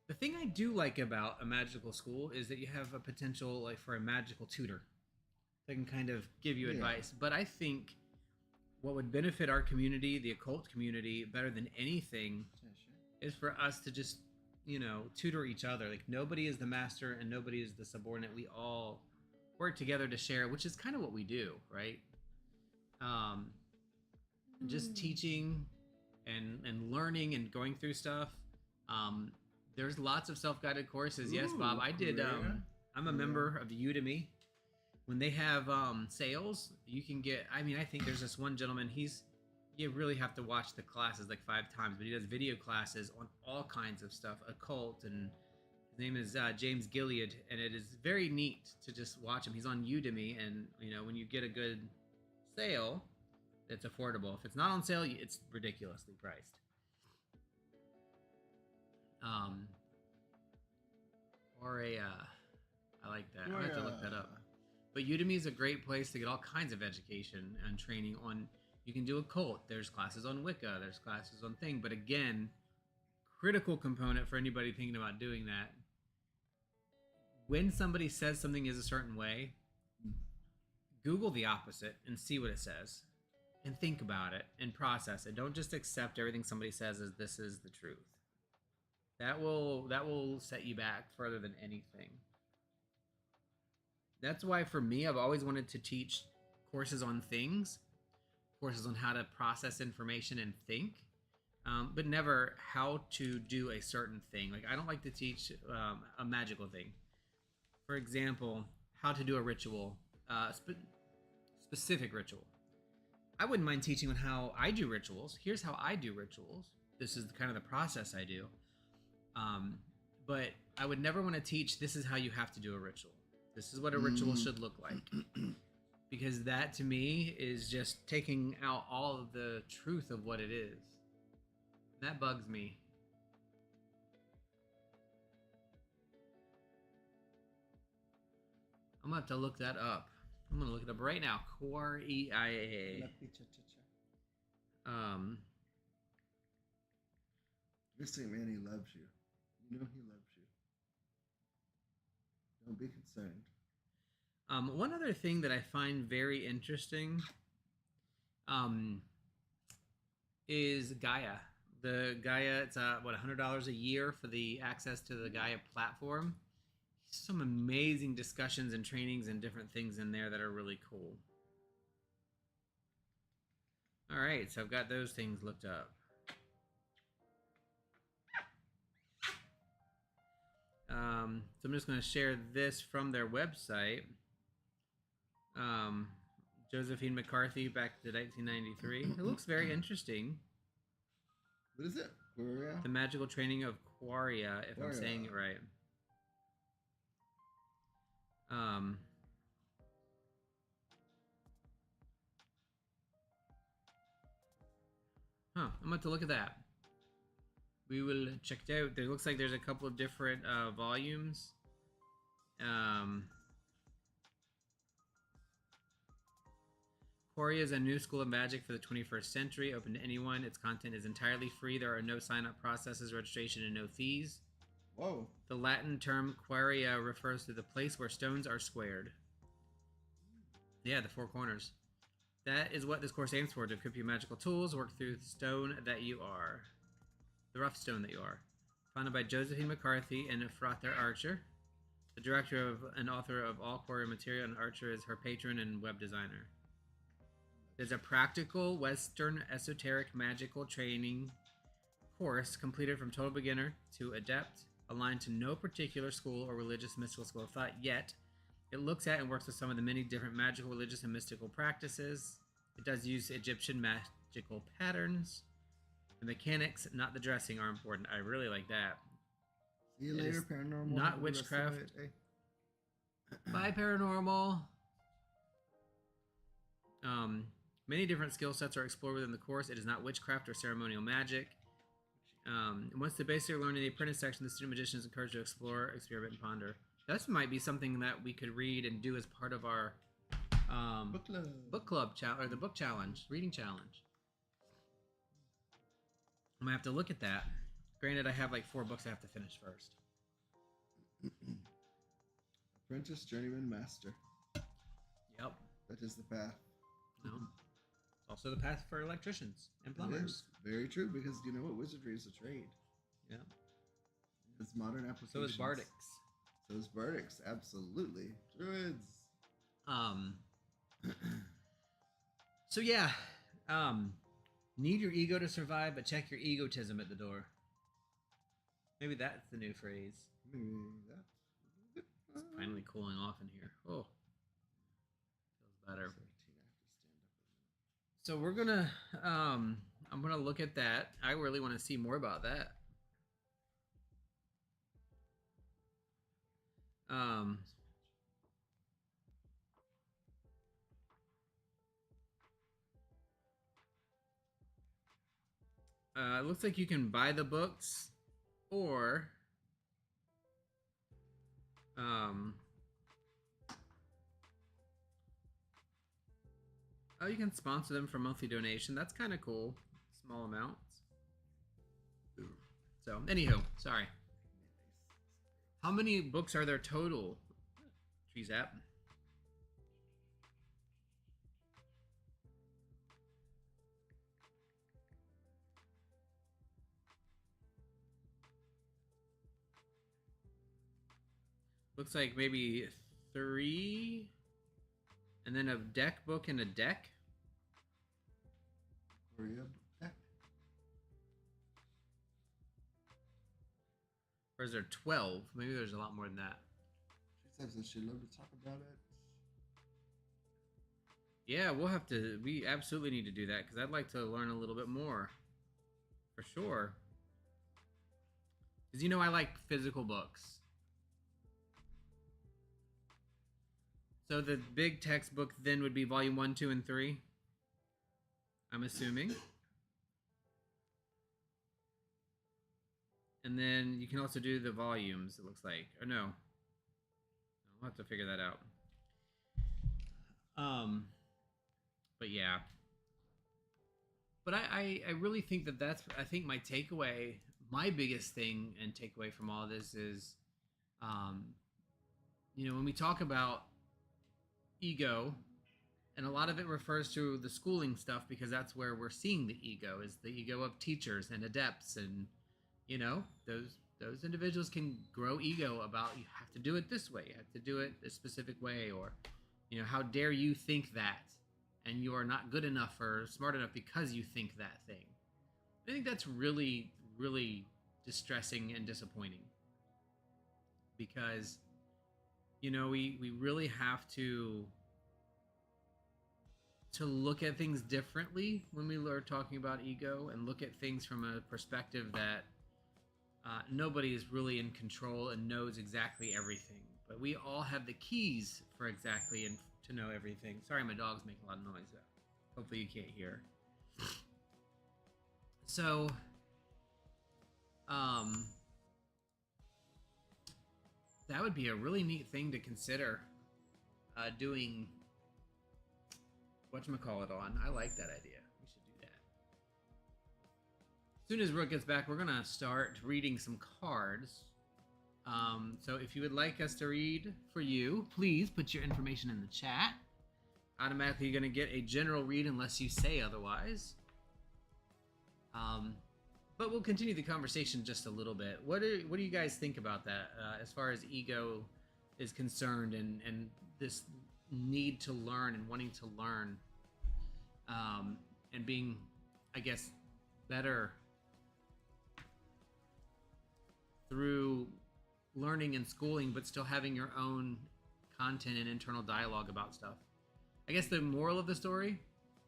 the thing I do like about a magical school is that you have a potential like for a magical tutor that can kind of give you advice. But I think what would benefit our community, the occult community, better than anything is for us to just, tutor each other. Like nobody is the master and nobody is the subordinate. We all work together to share, which is kind of what we do, right? Just teaching and learning and going through stuff. There's lots of self-guided courses. Yes, Bob, I did. I'm a member of Udemy. When they have sales, you can get. I mean, I think there's this one gentleman. You really have to watch the classes like 5 times, but he does video classes on all kinds of stuff, occult, and his name is James Gilead, and it is very neat to just watch him. He's on Udemy, and when you get a good sale, it's affordable. If it's not on sale, it's ridiculously priced. I like that. I have to look that up. But Udemy is a great place to get all kinds of education and training on. You can do occult. There's classes on Wicca. There's classes on thing. But again, critical component for anybody thinking about doing that. When somebody says something is a certain way, Google the opposite and see what it says. And think about it and process it. Don't just accept everything somebody says as this is the truth. That will set you back further than anything. That's why for me, I've always wanted to teach courses on things, courses on how to process information and think, but never how to do a certain thing. Like I don't like to teach a magical thing. For example, how to do a ritual, specific ritual. I wouldn't mind teaching on how I do rituals. Here's how I do rituals. This is kind of the process I do. But I would never want to teach this is how you have to do a ritual. This is what a ritual should look like. Because that to me is just taking out all of the truth of what it is. That bugs me. I'm going to have to look that up. I'm going to look it up right now. Quaria. Mystic Man, he loves you. You know he loves you. Don't be concerned. One other thing that I find very interesting is Gaia. The Gaia, it's $100 a year for the access to the Gaia platform. Some amazing discussions and trainings and different things in there that are really cool. All right, so I've got those things looked up. So I'm just going to share this from their website. Josephine McCarthy back to 1993. It looks very interesting. What is it? Quaria? The Magical Training of Quaria, if I'm saying it right. I'm going to look at that. We will check it out. There looks like there's a couple of different volumes. Quaria is a new school of magic for the 21st century, open to anyone. Its content is entirely free. There are no sign-up processes, registration, and no fees. Whoa. The Latin term quaria refers to the place where stones are squared. Yeah, the 4 corners. That is what this course aims for, to equip you magical tools, work through the stone that you are. The rough stone that you are. Founded by Josephine McCarthy and Frater Archer. The director of and author of all Quaria material, and Archer is her patron and web designer. There's a practical Western esoteric magical training course completed from total beginner to adept, aligned to no particular school or religious mystical school of thought, yet it looks at and works with some of the many different magical, religious, and mystical practices. It does use Egyptian magical patterns. The mechanics, not the dressing, are important. I really like that. See you later, paranormal. Not witchcraft. Bye, paranormal. Many different skill sets are explored within the course. It is not witchcraft or ceremonial magic. Once the basic learning the apprentice section, the student magician is encouraged to explore, experiment, and ponder. This might be something that we could read and do as part of our book club challenge, or the book challenge, reading challenge. I'm gonna have to look at that. Granted, I have like 4 books I have to finish first. Apprentice, journeyman, master. Yep. That is the path. No. Also the path for electricians and plumbers. Very true, because you know what? Wizardry is a trade. Yeah. It's modern applications. So is Bardics. So is Bardics, absolutely. Druids. So yeah. Need your ego to survive, but check your egotism at the door. Maybe that's the new phrase. Maybe that. It's finally cooling off in here. Oh. Feels better. So we're gonna I'm gonna look at that. I really want to see more about that. It looks like you can buy the books, or oh, you can sponsor them for monthly donation. That's kind of cool. Small amounts. So, anywho, sorry. How many books are there total? Trees app. Looks like maybe 3, and then a deck book and a deck. Deck. Or is there 12? Maybe there's a lot more than that. She says that she'd love to talk about it. Yeah, we'll have to. We absolutely need to do that because I'd like to learn a little bit more. For sure. Because you know I like physical books. So the big textbook then would be volume 1, 2, and 3. I'm assuming. And then you can also do the volumes, it looks like. Or no. I'll have to figure that out. But yeah. But I really think that's, I think my takeaway, my biggest thing and takeaway from all this is, you know, when we talk about ego, and a lot of it refers to the schooling stuff because that's where we're seeing the ego, is the ego of teachers and adepts, and you know, those individuals can grow ego about you have to do it this way, you have to do it a specific way, or you know, how dare you think that, and you are not good enough or smart enough because you think that thing. I think that's really, really distressing and disappointing, because you know, we really have to look at things differently when we are talking about ego, and look at things from a perspective that nobody is really in control and knows exactly everything. But we all have the keys for exactly and to know everything. Sorry, my dog's making a lot of noise. Hopefully you can't hear. So, that would be a really neat thing to consider doing whatchamacallit on. I like that idea. We should do that. As soon as Rook gets back, we're going to start reading some cards. So if you would like us to read for you, please put your information in the chat. Automatically, you're going to get a general read unless you say otherwise. But we'll continue the conversation just a little bit. What do you guys think about that as far as ego is concerned, and this need to learn and wanting to learn, and being, I guess, better through learning and schooling, but still having your own content and internal dialogue about stuff? I guess the moral of the story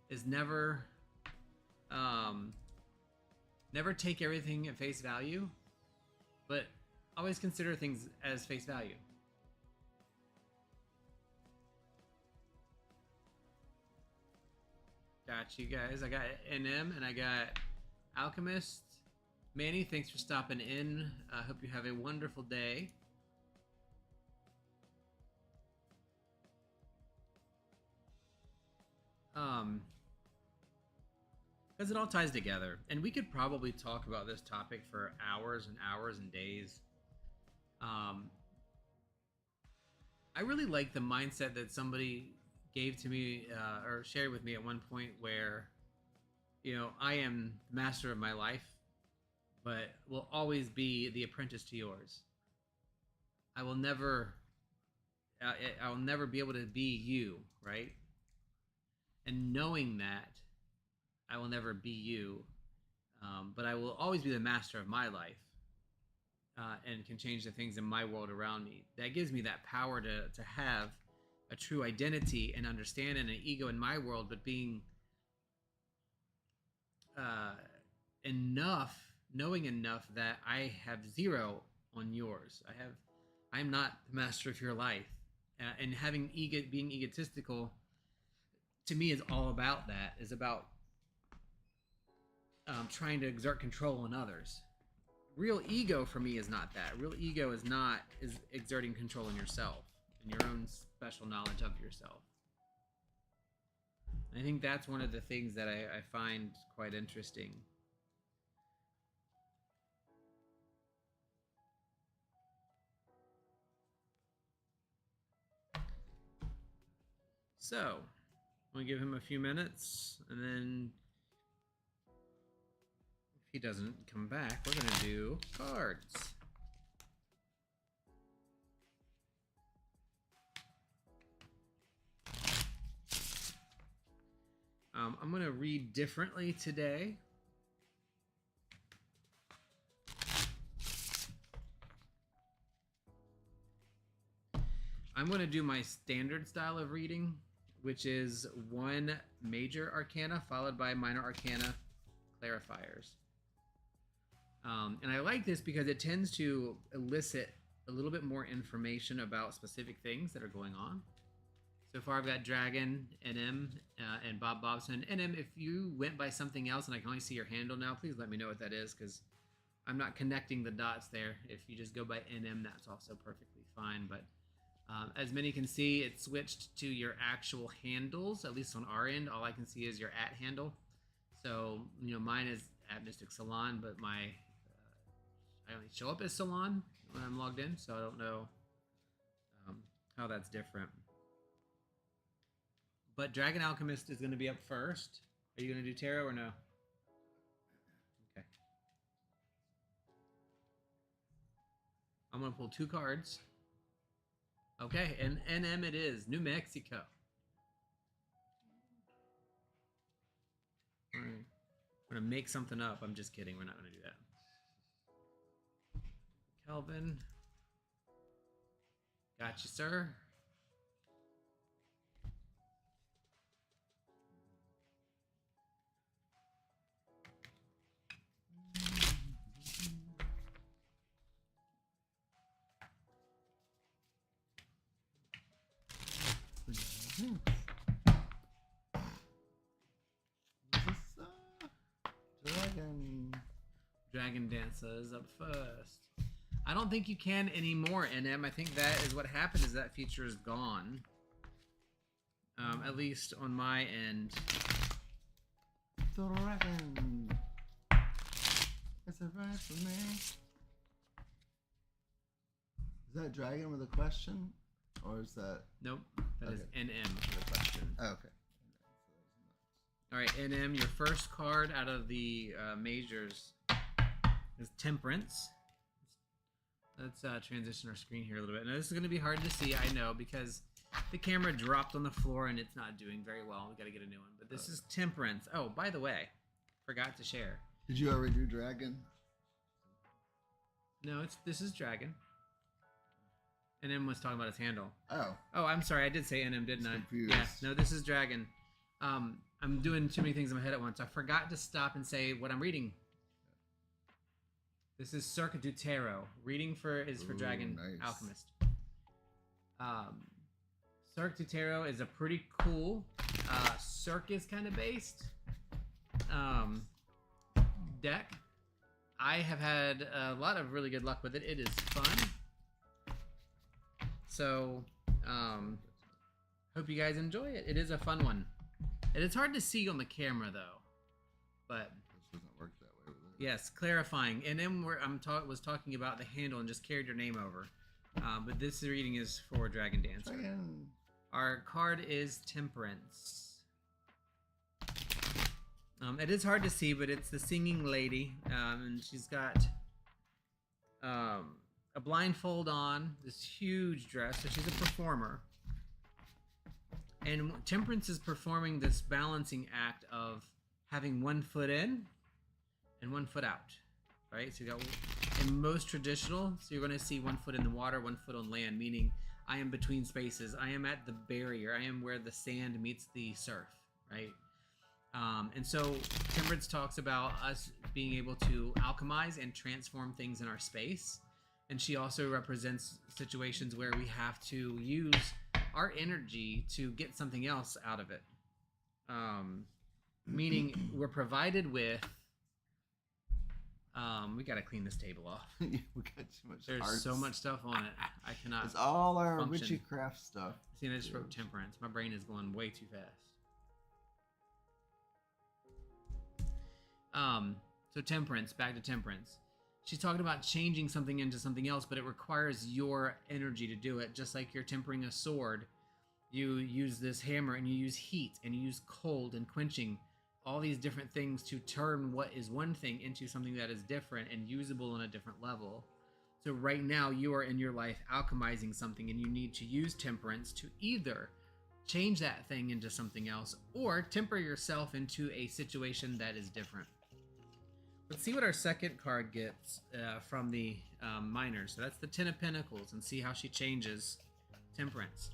is never take everything at face value, but always consider things as face value. Got you guys. I got NM and I got Alchemist. Manny, thanks for stopping in. I hope you have a wonderful day. Because it all ties together, and we could probably talk about this topic for hours and hours and days. I really like the mindset that somebody gave to me or shared with me at one point, where, you know, I am the master of my life, but will always be the apprentice to yours. I will never be able to be you, right? And knowing that I will never be you, but I will always be the master of my life, and can change the things in my world around me. That gives me that power to have a true identity and understand, and an ego in my world, but being knowing enough that I have zero on yours. I'm not the master of your life, and being egotistical to me is all about that. Is about trying to exert control on others. Real ego for me is not that. Real ego is exerting control on yourself and your own special knowledge of yourself. I think that's one of the things that I find quite interesting. So, we'll give him a few minutes, and then if he doesn't come back, we're going to do cards. I'm going to read differently today. I'm going to do my standard style of reading, which is one major arcana followed by minor arcana clarifiers. And I like this because it tends to elicit a little bit more information about specific things that are going on. So far I've got Dragon, NM, and Bob Bobson. NM, if you went by something else and I can only see your handle now, please let me know what that is, because I'm not connecting the dots there. If you just go by NM, that's also perfectly fine. But as many can see, it switched to your actual handles, at least on our end. All I can see is your @ handle. So, you know, mine is @Mystic Salann, but I only show up as Salann when I'm logged in, so I don't know how that's different. But Dragon Alchemist is going to be up first. Are you going to do tarot or no? Okay. I'm going to pull 2 cards. Okay, and NM it is, New Mexico. All right. We're going to make something up. I'm just kidding. We're not going to do that. Kelvin. Gotcha, sir. Dragon Dancer is up first. I don't think you can anymore, NM. I think that is what happened, is that feature is gone. At least on my end. Dragon. It's a right for me. Is that Dragon with a question? Or is that... Nope. That is NM for the question. Oh, okay. Alright, NM, your first card out of the majors is Temperance. Let's transition our screen here a little bit. Now, this is going to be hard to see, I know, because the camera dropped on the floor and it's not doing very well. We got to get a new one. But this is Temperance. Oh, by the way, forgot to share. Did you already do Dragon? No, this is Dragon. NM was talking about his handle. Oh. Oh, I'm sorry. I did say NM, didn't I? Confused. Yeah. No, this is Dragon. I'm doing too many things in my head at once. I forgot to stop and say what I'm reading. This is Cirque du Tarot. Reading is for Dragon nice. Alchemist. Cirque du Tarot is a pretty cool circus kind of based deck. I have had a lot of really good luck with it. It is fun. So, hope you guys enjoy it. It is a fun one. And it's hard to see on the camera though, but Which doesn't work that way with it. yes, clarifying. And then was talking about the handle and just carried your name over. But this reading is for Dragon Dancer. Dragon. Our card is Temperance. It is hard to see, but it's the singing lady, and she's got a blindfold on, this huge dress, so she's a performer. And Temperance is performing this balancing act of having one foot in and one foot out, right? So you got, in most traditional, so you're going to see one foot in the water, one foot on land, meaning I am between spaces. I am at the barrier. I am where the sand meets the surf, right? And so Temperance talks about us being able to alchemize and transform things in our space. And she also represents situations where we have to use our energy to get something else out of it. Meaning we're provided with... we got to clean this table off. We got too much. There's arts. so much stuff on it. I cannot. It's all our function. witchy craft stuff. See, I just wrote Temperance. My brain is going way too fast. So Temperance, back to Temperance. She's talking about changing something into something else, but it requires your energy to do it. Just like you're tempering a sword, you use this hammer and you use heat and you use cold and quenching, all these different things to turn what is one thing into something that is different and usable on a different level. So right now you are in your life alchemizing something, and you need to use Temperance to either change that thing into something else or temper yourself into a situation that is different. Let's see what our second card gets from the miners. So that's the Ten of Pentacles, and see how she changes Temperance.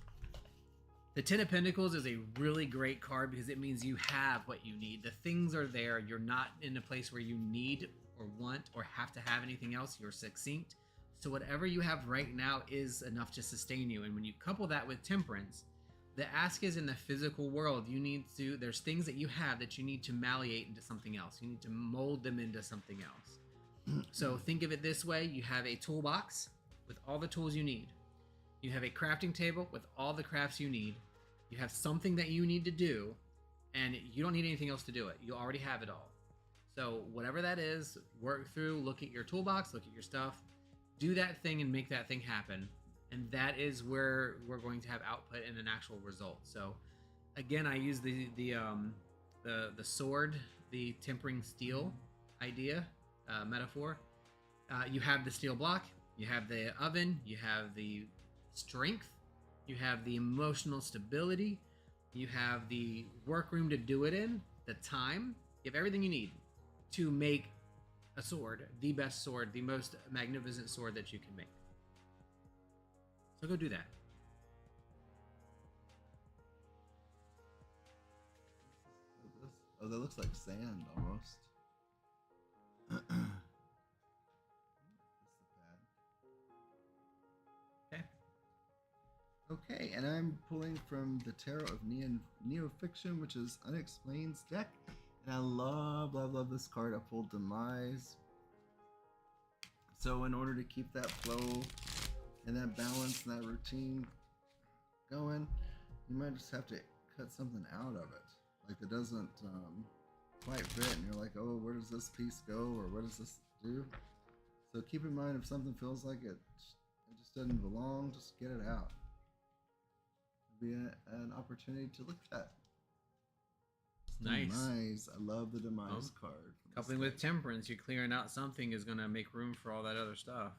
The Ten of Pentacles is a really great card because it means you have what you need. The things are there. You're not in a place where you need or want or have to have anything else. You're succinct. So whatever you have right now is enough to sustain you. And when you couple that with Temperance, the ask is in the physical world. There's things that you have that you need to malleate into something else. You need to mold them into something else. So think of it this way. You have a toolbox with all the tools you need. You have a crafting table with all the crafts you need. You have something that you need to do, and you don't need anything else to do it. You already have it all. So whatever that is, work through, look at your toolbox, look at your stuff, do that thing and make that thing happen. And that is where we're going to have output and an actual result. So again, I use the sword, the tempering steel idea, metaphor. You have the steel block, you have the oven, you have the strength, you have the emotional stability, you have the workroom to do it in, the time, you have everything you need to make a sword, the best sword, the most magnificent sword that you can make. So go do that. Oh, that looks like sand almost. Okay. Okay, and I'm pulling from the Tarot of Neofiction, which is Unexplained's deck. And I love this card. I pulled Demise. So in order to keep that flow and that balance and that routine going, you might just have to cut something out of it. Like it doesn't quite fit, and you're like, oh, where does this piece go, or what does this do? So keep in mind, if something feels like it just doesn't belong, just get it out. It'll be an opportunity to look at. Nice. Demise. I love the Demise card. Coupling with Temperance, you're clearing out something is going to make room for all that other stuff.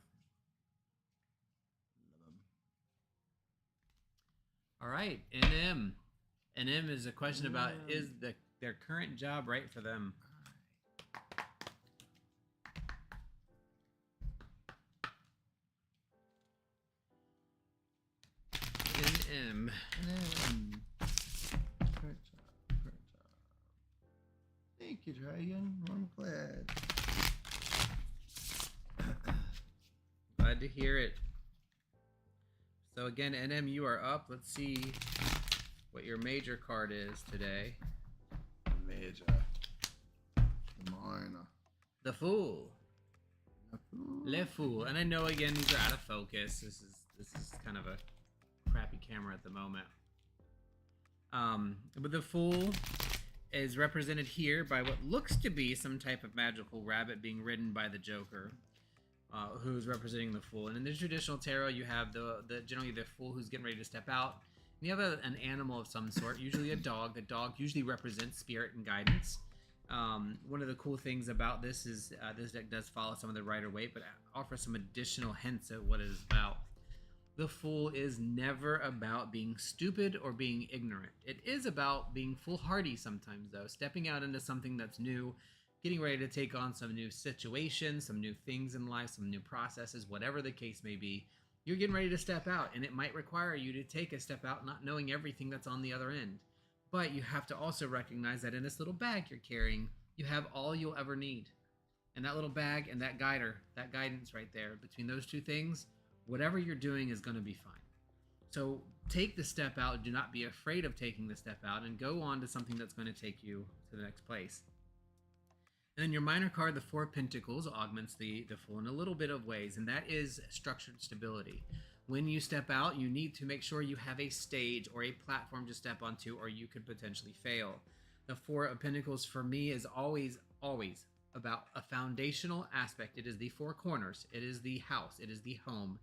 All right, NM. NM is a question about is their current job right for them? NM. Current job. Thank you, Dragon. I'm glad. Glad to hear it. So again, NM, you are up. Let's see what your major card is today. Major. Minor. The Fool. Le Fool. And I know again these are out of focus. This is kind of a crappy camera at the moment. But the Fool is represented here by what looks to be some type of magical rabbit being ridden by the Joker, who's representing the Fool. And in the traditional tarot, you have the generally the Fool who's getting ready to step out. And you have an animal of some sort, usually a dog. The dog usually represents spirit and guidance. One of the cool things about this is this deck does follow some of the Rider-Waite, but offers some additional hints at what it is about. The Fool is never about being stupid or being ignorant. It is about being foolhardy sometimes, though, stepping out into something that's new, getting ready to take on some new situations, some new things in life, some new processes, whatever the case may be. You're getting ready to step out, and it might require you to take a step out not knowing everything that's on the other end. But you have to also recognize that in this little bag you're carrying, you have all you'll ever need. And that little bag and that guidance right there, between those two things, whatever you're doing is going to be fine. So take the step out. Do not be afraid of taking the step out and go on to something that's going to take you to the next place. And then your minor card, the Four of Pentacles, augments the Fool in a little bit of ways, and that is structured stability. When you step out, you need to make sure you have a stage or a platform to step onto, or you could potentially fail. The Four of Pentacles for me is always about a foundational aspect. It is the four corners. It is the house. It is the home.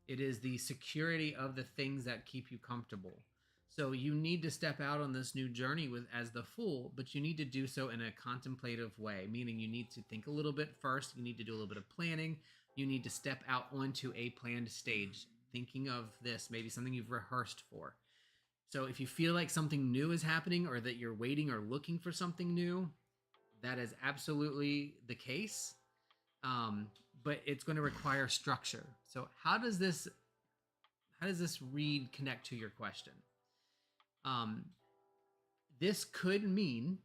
It is the security of the things that keep you comfortable. So you need to step out on this new journey as the Fool, but you need to do so in a contemplative way, meaning you need to think a little bit first. You need to do a little bit of planning. You need to step out onto a planned stage, thinking of this, maybe something you've rehearsed for. So if you feel like something new is happening, or that you're waiting or looking for something new, that is absolutely the case. But it's going to require structure. So how does this read connect to your question? This could mean,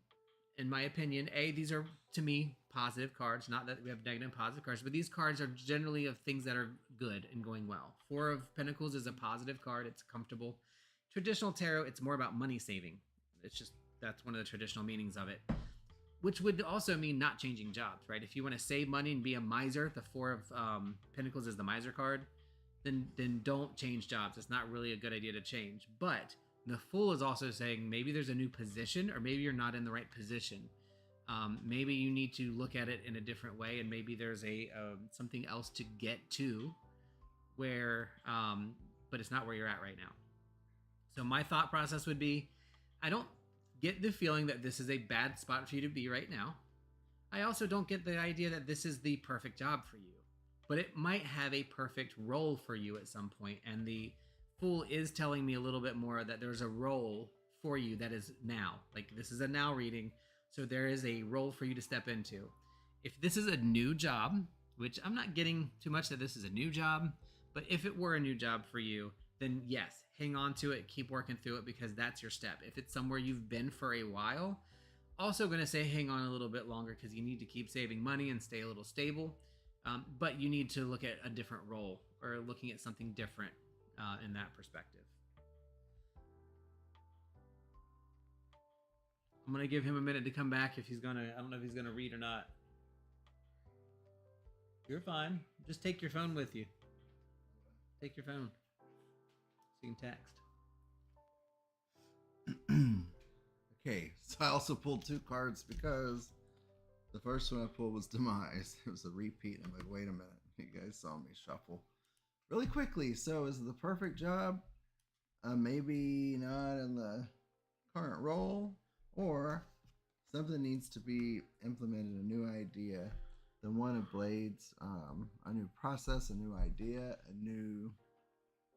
in my opinion, these are, to me, positive cards. Not that we have negative and positive cards, but these cards are generally of things that are good and going well. Four of Pentacles is a positive card. It's comfortable. Traditional tarot, it's more about money saving. That's one of the traditional meanings of it. Which would also mean not changing jobs, right? If you want to save money and be a miser, the Four of Pentacles is the miser card, then don't change jobs. It's not really a good idea to change. But the Fool is also saying maybe there's a new position, or maybe you're not in the right position. Maybe you need to look at it in a different way, and maybe there's something else to get to where, but it's not where you're at right now. So my thought process would be, I don't get the feeling that this is a bad spot for you to be right now. I also don't get the idea that this is the perfect job for you, but it might have a perfect role for you at some point. And the Fool is telling me a little bit more that there's a role for you that is now. Like, this is a now reading, so there is a role for you to step into. If this is a new job, which I'm not getting too much that this is a new job, but if it were a new job for you, then yes, hang on to it, keep working through it, because that's your step. If it's somewhere you've been for a while, also going to say hang on a little bit longer, because you need to keep saving money and stay a little stable. But you need to look at a different role, or looking at something different in that perspective. I'm going to give him a minute to come back if he's going to, I don't know if he's going to read or not. You're fine. Just take your phone with you. Take your phone. So you can text. Okay, so I also pulled two cards because the first one I pulled was Demise. It was a repeat. I'm like, wait a minute. You guys saw me shuffle really quickly. So is it the perfect job? Maybe not in the current role, or something needs to be implemented, a new idea. The One of Blades, a new process, a new idea, a new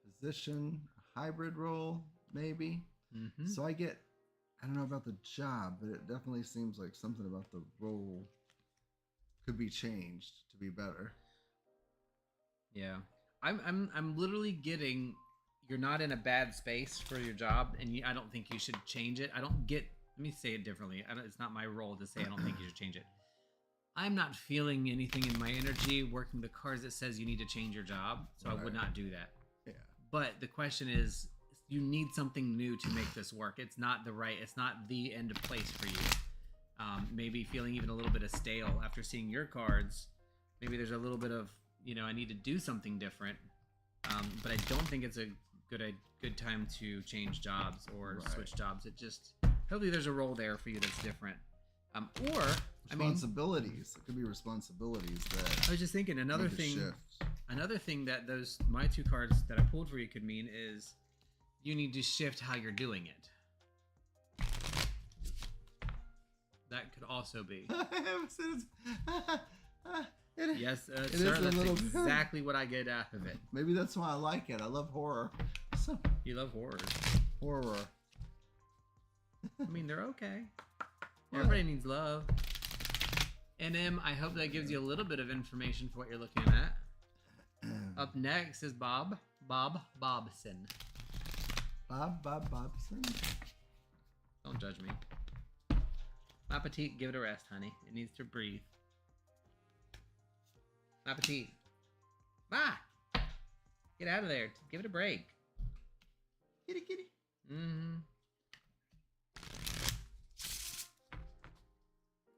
position, a hybrid role, maybe. Mm-hmm. So I don't know about the job, but it definitely seems like something about the role could be changed to be better. Yeah. I'm literally getting, you're not in a bad space for your job, and I don't think you should change it. Let me say it differently. It's not my role to say I don't think you should change it. I'm not feeling anything in my energy working the cards that says you need to change your job, so right. I would not do that. Yeah. But the question is, you need something new to make this work. It's not the end of place for you. Maybe feeling even a little bit of stale after seeing your cards. Maybe there's a little bit of, I need to do something different. But I don't think it's a good time to change jobs or Right. switch jobs. It just hopefully there's a role there for you that's different. Or I mean, Responsibilities. It could be responsibilities I that was just thinking another need to thing. shift. Another thing that my 2 cards that I pulled for you could mean is you need to shift how you're doing it. That could also be. Yes, It sir, is a that's little- exactly what I get out of it. Maybe that's why I like it. I love horror. So, You love horrors. horror. I mean, they're okay. Everybody needs love. NM, I hope that gives you a little bit of information for what you're looking at. Up next is Bob Bobson. Bob Bobson. Don't judge me. Ma petite, give it a rest, honey. It needs to breathe. Ma petite. Ma! Get out of there. Give it a break. Kitty kitty. Mm-hmm.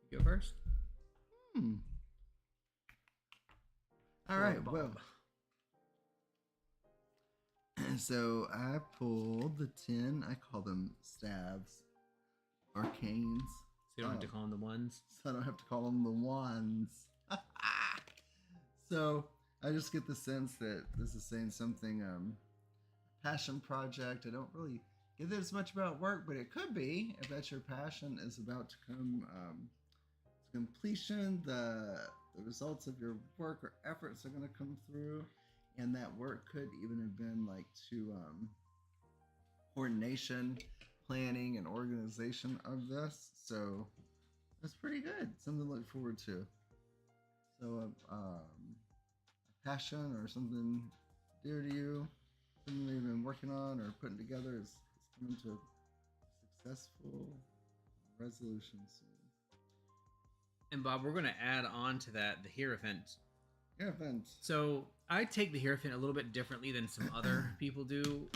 You go first? All right. Bob. Well, so I pulled the 10. I call them stabs or canes. So you don't have to call them the ones? So I don't have to call them the wands. So I just get the sense that this is saying something passion project. I don't really get that it's much about work, but it could be if that's your passion is about to come to completion. The results of your work or efforts are going to come through, and that work could even have been like to coordination, planning, and organization of this. So that's pretty good. Something to look forward to. So a passion or something dear to you, something you've been working on or putting together is coming to a successful resolution soon. And Bob, we're going to add on to that the Hierophant. Hierophant. So I take the Hierophant a little bit differently than some other people do,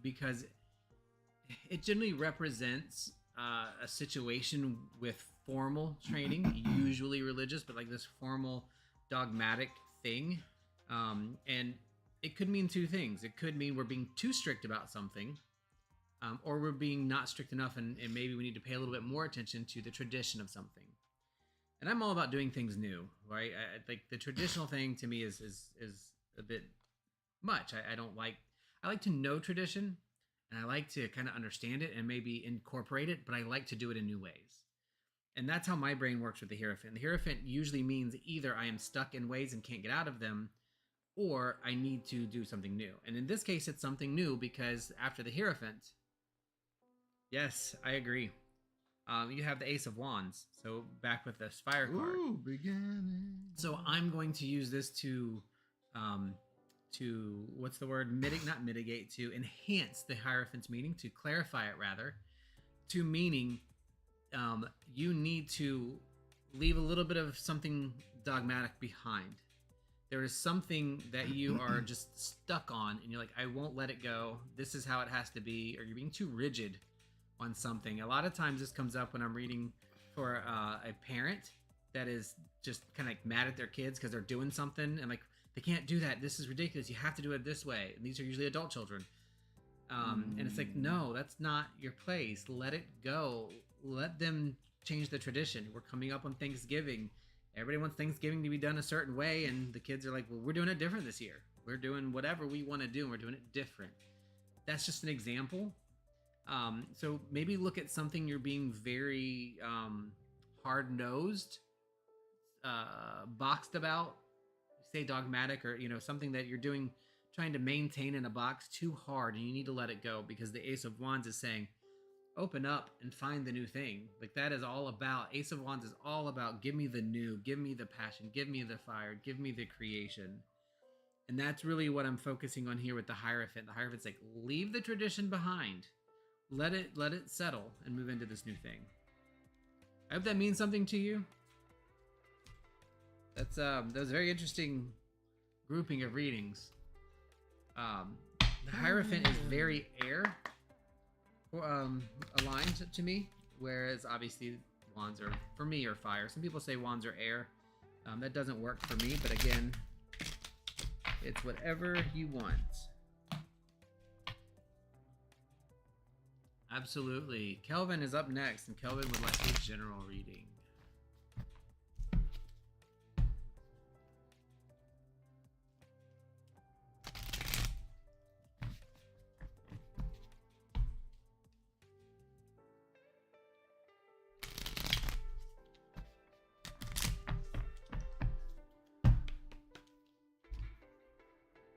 because it generally represents a situation with formal training, usually religious, but like this formal dogmatic thing. And it could mean 2 things. It could mean we're being too strict about something, or we're being not strict enough, and maybe we need to pay a little bit more attention to the tradition of something. And I'm all about doing things new, right? I think the traditional thing to me is a bit much. I like to know tradition, and I like to kind of understand it and maybe incorporate it, but I like to do it in new ways. And that's how my brain works with the Hierophant. The Hierophant usually means either I am stuck in ways and can't get out of them, or I need to do something new. And in this case, it's something new because after the Hierophant, yes, I agree. You have the Ace of Wands, so back with the Spire card. Ooh, beginning. So I'm going to use this to what's the word? Not mitigate, to enhance the Hierophant's meaning, to clarify it rather, to meaning you need to leave a little bit of something dogmatic behind. There is something that you are just stuck on, and you're like, I won't let it go. This is how it has to be, or you're being too rigid on something. A lot of times this comes up when I'm reading for a parent that is just kind of like mad at their kids because they're doing something and like, they can't do that. This is ridiculous. You have to do it this way. And these are usually adult children. And it's like, no, that's not your place. Let it go. Let them change the tradition. We're coming up on Thanksgiving. Everybody wants Thanksgiving to be done a certain way. And the kids are like, well, we're doing it different this year. We're doing whatever we want to do, and we're doing it different. That's just an example. So maybe look at something you're being very hard-nosed, boxed about, say dogmatic, or something that you're doing, trying to maintain in a box too hard, and you need to let it go, because the Ace of Wands is saying, open up and find the new thing. Like, that is all about, Ace of Wands is all about, give me the new, give me the passion, give me the fire, give me the creation. And that's really what I'm focusing on here with the Hierophant. The Hierophant's like, leave the tradition behind. Let it settle and move into this new thing. I hope that means something to you. That was a very interesting grouping of readings. The Hierophant is very air aligned to me, whereas obviously wands are, for me, are fire. Some people say wands are air. That doesn't work for me, but again, it's whatever you want. Absolutely. Kelvin is up next, and Kelvin would like a general reading.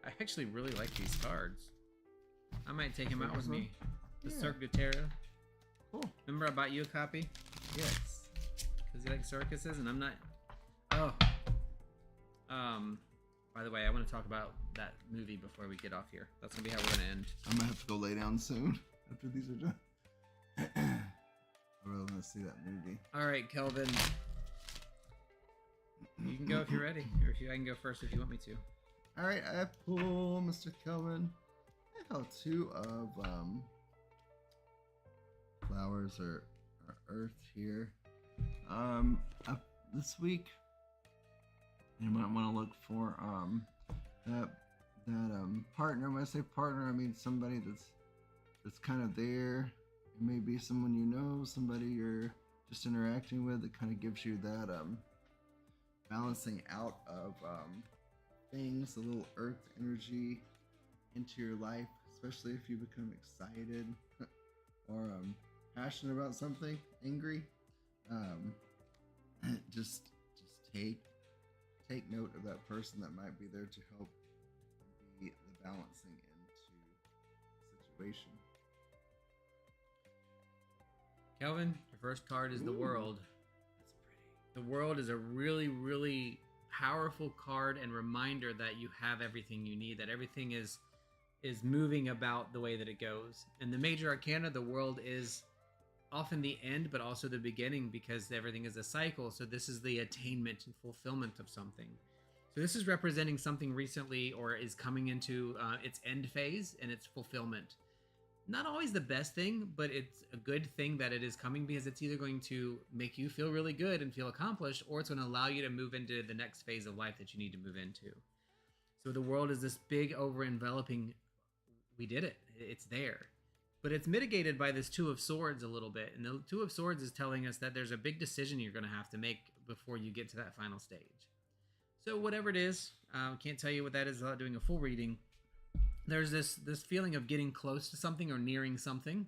I actually really like these cards. I might take him out with me. The Cirque du Terre. Cool. Remember I bought you a copy? Yes. Because you like circuses, and I'm not... Oh. By the way, I want to talk about that movie before we get off here. That's going to be how we're going to end. I'm going to have to go lay down soon after these are done. I really want to see that movie. All right, Kelvin. You can go if you're ready. Or I can go first if you want me to. All right, I pull Mr. Kelvin. I held 2 of flowers or earth here. This week you might want to look for that partner. When I say partner, I mean somebody that's kind of there. It may be someone you know, somebody you're just interacting with that kind of gives you that balancing out of things, a little earth energy into your life, especially if you become excited or passionate about something, angry. Just take note of that person that might be there to help be the balancing into the situation. Kelvin, your first card is the World. That's pretty. The World is a really, really powerful card and reminder that you have everything you need, that everything is moving about the way that it goes. In the major arcana, the World is often the end, but also the beginning, because everything is a cycle. So this is the attainment and fulfillment of something. So this is representing something recently or is coming into its end phase and its fulfillment. Not always the best thing, but it's a good thing that it is coming, because it's either going to make you feel really good and feel accomplished, or it's going to allow you to move into the next phase of life that you need to move into. So the World is this big over-enveloping, we did it, it's there. But it's mitigated by this 2 of Swords a little bit. And the 2 of Swords is telling us that there's a big decision you're going to have to make before you get to that final stage. So whatever it is, can't tell you what that is without doing a full reading. There's this feeling of getting close to something or nearing something.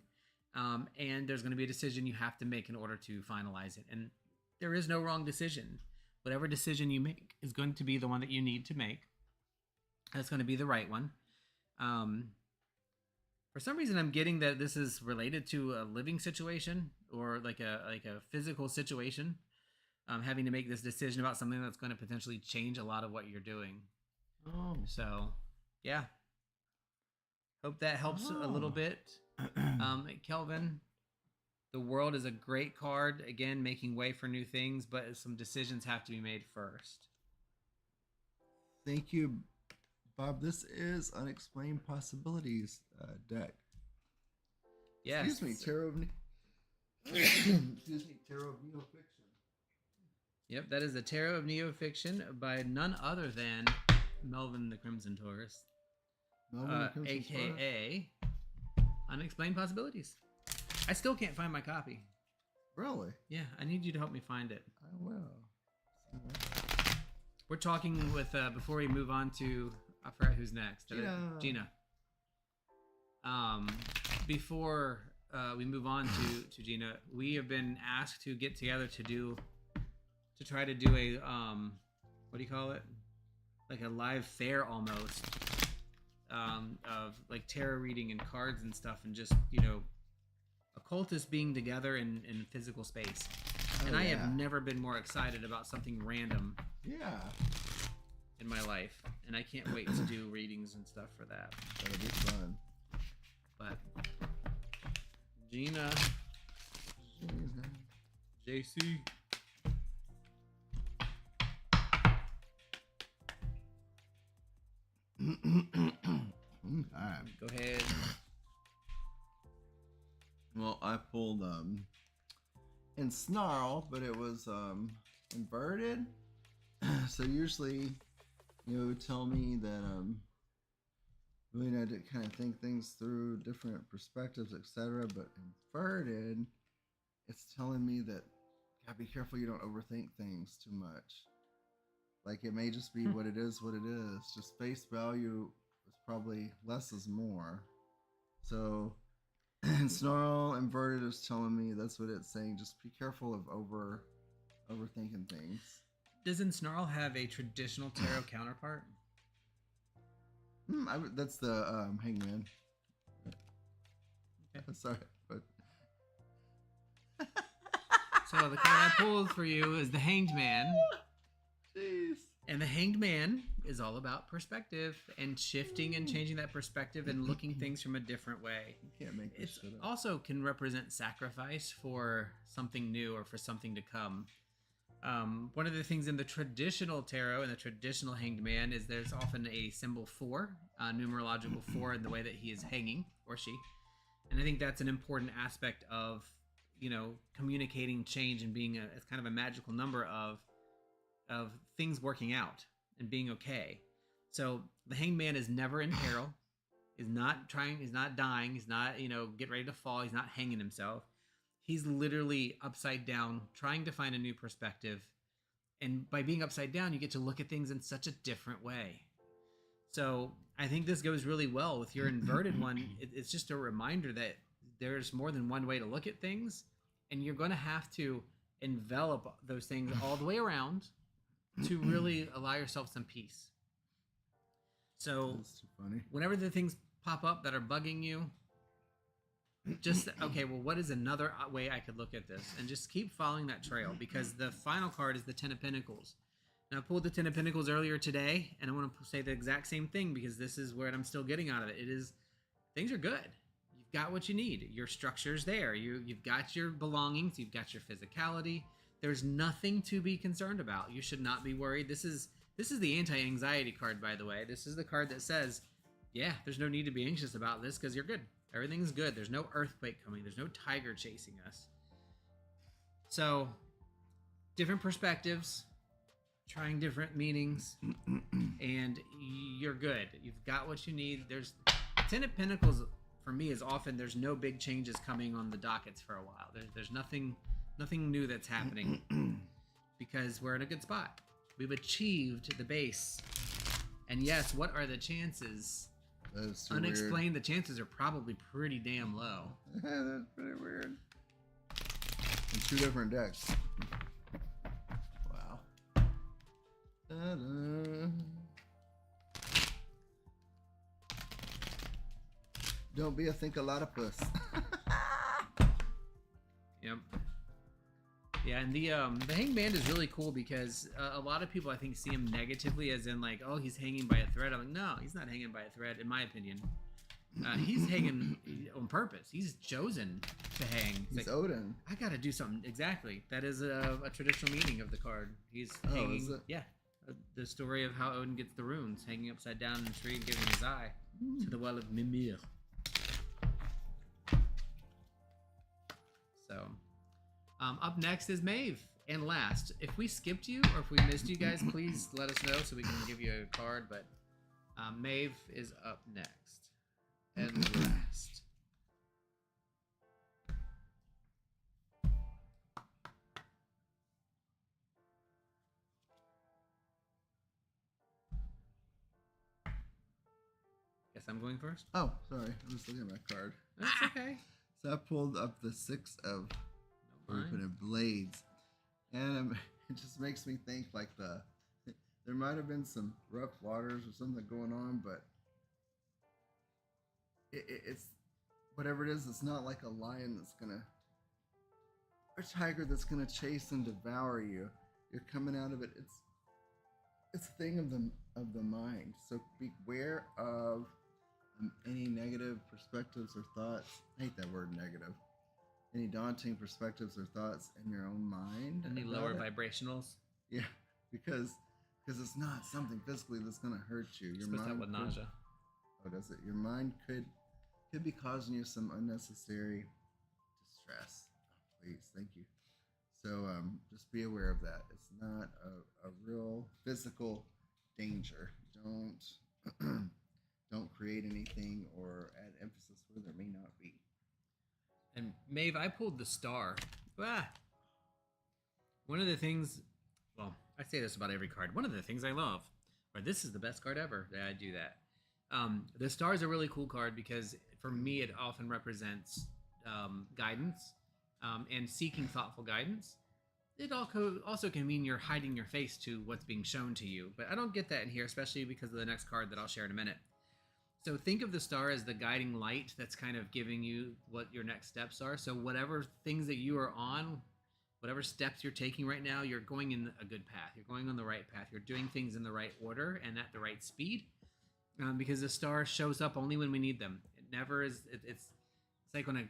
And there's going to be a decision you have to make in order to finalize it. And there is no wrong decision. Whatever decision you make is going to be the one that you need to make. That's going to be the right one. For some reason, I'm getting that this is related to a living situation or like a physical situation. Having to make this decision about something that's going to potentially change a lot of what you're doing. Oh. So, yeah. Hope that helps a little bit. Kelvin, the World is a great card. Again, making way for new things, but some decisions have to be made first. Thank you, Bob. This is Unexplained Possibilities deck. Yes. Excuse me, Tarot of Neo-Fiction. Yep, that is the Tarot of Neo-Fiction by none other than Melvin the Crimson Taurus. AKA Unexplained Possibilities. I still can't find my copy. Really? Yeah, I need you to help me find it. I will. We're talking with, before we move on to, I forgot who's next. Gina. Before we move on to Gina, we have been asked to get together to try to do a, what do you call it? Like a live fair almost, of like tarot reading and cards and stuff, and just, occultists being together in physical space. And I have never been more excited about something random in my life. And I can't wait to do readings and stuff for that. That'll be fun. But Gina. JC. Go ahead. Well, I pulled in Snarl, but it was inverted. So usually, it would tell me that really need to kind of think things through, different perspectives, etc. But inverted, it's telling me that gotta be careful you don't overthink things too much. Like it may just be what it is, what it is. Just face value is probably less is more. So, and snarl inverted is telling me that's what it's saying. Just be careful of overthinking things. Doesn't Snarl have a traditional tarot counterpart? That's the hangman. Okay. Sorry, but So the card I pulled for you is the Hanged Man. jeez. And the Hanged Man is all about perspective and shifting and changing that perspective and looking things from a different way. You can't make this It shit up. also can represent sacrifice for something new or for something to come. One of the things in the traditional tarot and the traditional Hanged Man is there's often a symbol 4, numerological 4 in the way that he is hanging, or she. And I think that's an important aspect of, communicating change and being it's kind of a magical number of things working out and being okay. So the Hanged Man is never in peril. He's not dying. He's not, getting ready to fall. He's not hanging himself. He's literally upside down, trying to find a new perspective. And by being upside down, you get to look at things in such a different way. So I think this goes really well with your inverted one. It's just a reminder that there's more than one way to look at things. And you're going to have to envelop those things all the way around to really allow yourself some peace. So That's too funny. whenever the things pop up that are bugging you, just, okay, well, what is another way I could look at this? And just keep following that trail, because the final card is the Ten of Pentacles. Now, I pulled the Ten of Pentacles earlier today, and I want to say the exact same thing because this is what I'm still getting out of it. It is, things are good. You've got what you need. Your structure's there. You've got your belongings. You've got your physicality. There's nothing to be concerned about. You should not be worried. This is the anti-anxiety card, by the way. This is the card that says, yeah, there's no need to be anxious about this because you're good. Everything's good. There's no earthquake coming. There's no tiger chasing us. So, different perspectives, trying different meanings, and you're good. You've got what you need. There's Ten of Pentacles for me is often there's no big changes coming on the dockets for a while. There's nothing new that's happening because we're in a good spot. We've achieved the base. And yes, what are the chances? That is too Unexplained, the chances are probably pretty damn low. That's pretty weird. In 2 different decks. Wow. Ta-da. Don't be a think-a-lot-of-puss. Yep. Yeah, and the Hanged Man is really cool because a lot of people I think see him negatively, as in like, oh, he's hanging by a thread. I'm like, no, he's not hanging by a thread, in my opinion. He's hanging on purpose. He's chosen to hang. He's like, Odin. I got to do something. Exactly. That is a traditional meaning of the card. He's hanging. Is it? Yeah. The story of how Odin gets the runes, hanging upside down in the tree and giving his eye to the well of Mimir. So, up next is Maeve. And last, if we skipped you or if we missed you guys, please let us know so we can give you a card. But Maeve is up next. And last. Guess I'm going first? Oh, sorry. I'm just looking at my card. That's okay. So I pulled up the 6 of Don't mind. blades. And it just makes me think like there might have been some rough waters or something going on, but it's whatever it is. It's not like a lion that's gonna, or tiger that's gonna chase and devour you. You're coming out of it. It's a thing of the mind. So beware of any negative perspectives or thoughts. I hate that word negative. Any daunting perspectives or thoughts in your own mind. Any about lower it. vibrationals? Yeah, because it's not something physically that's gonna hurt you. Your Supposed to help with could- nausea. Oh, does it? Your mind could be causing you some unnecessary distress. Oh, please, thank you. So just be aware of that. It's not a real physical danger. Don't don't create anything or add emphasis where there may not be. And Maeve, I pulled the star. Ah. One of the things, well, I say this about every card. One of the things I love, or this is the best card ever. Yeah, I do that. The star is a really cool card because for me it often represents guidance and seeking thoughtful guidance. It also can mean you're hiding your face to what's being shown to you, but I don't get that in here, especially because of the next card that I'll share in a minute. So think of the star as the guiding light that's kind of giving you what your next steps are. So whatever things that you are on, whatever steps you're taking right now, you're going in a good path. You're going on the right path. You're doing things in the right order and at the right speed. Because the star shows up only when we need them. It never is. It's like when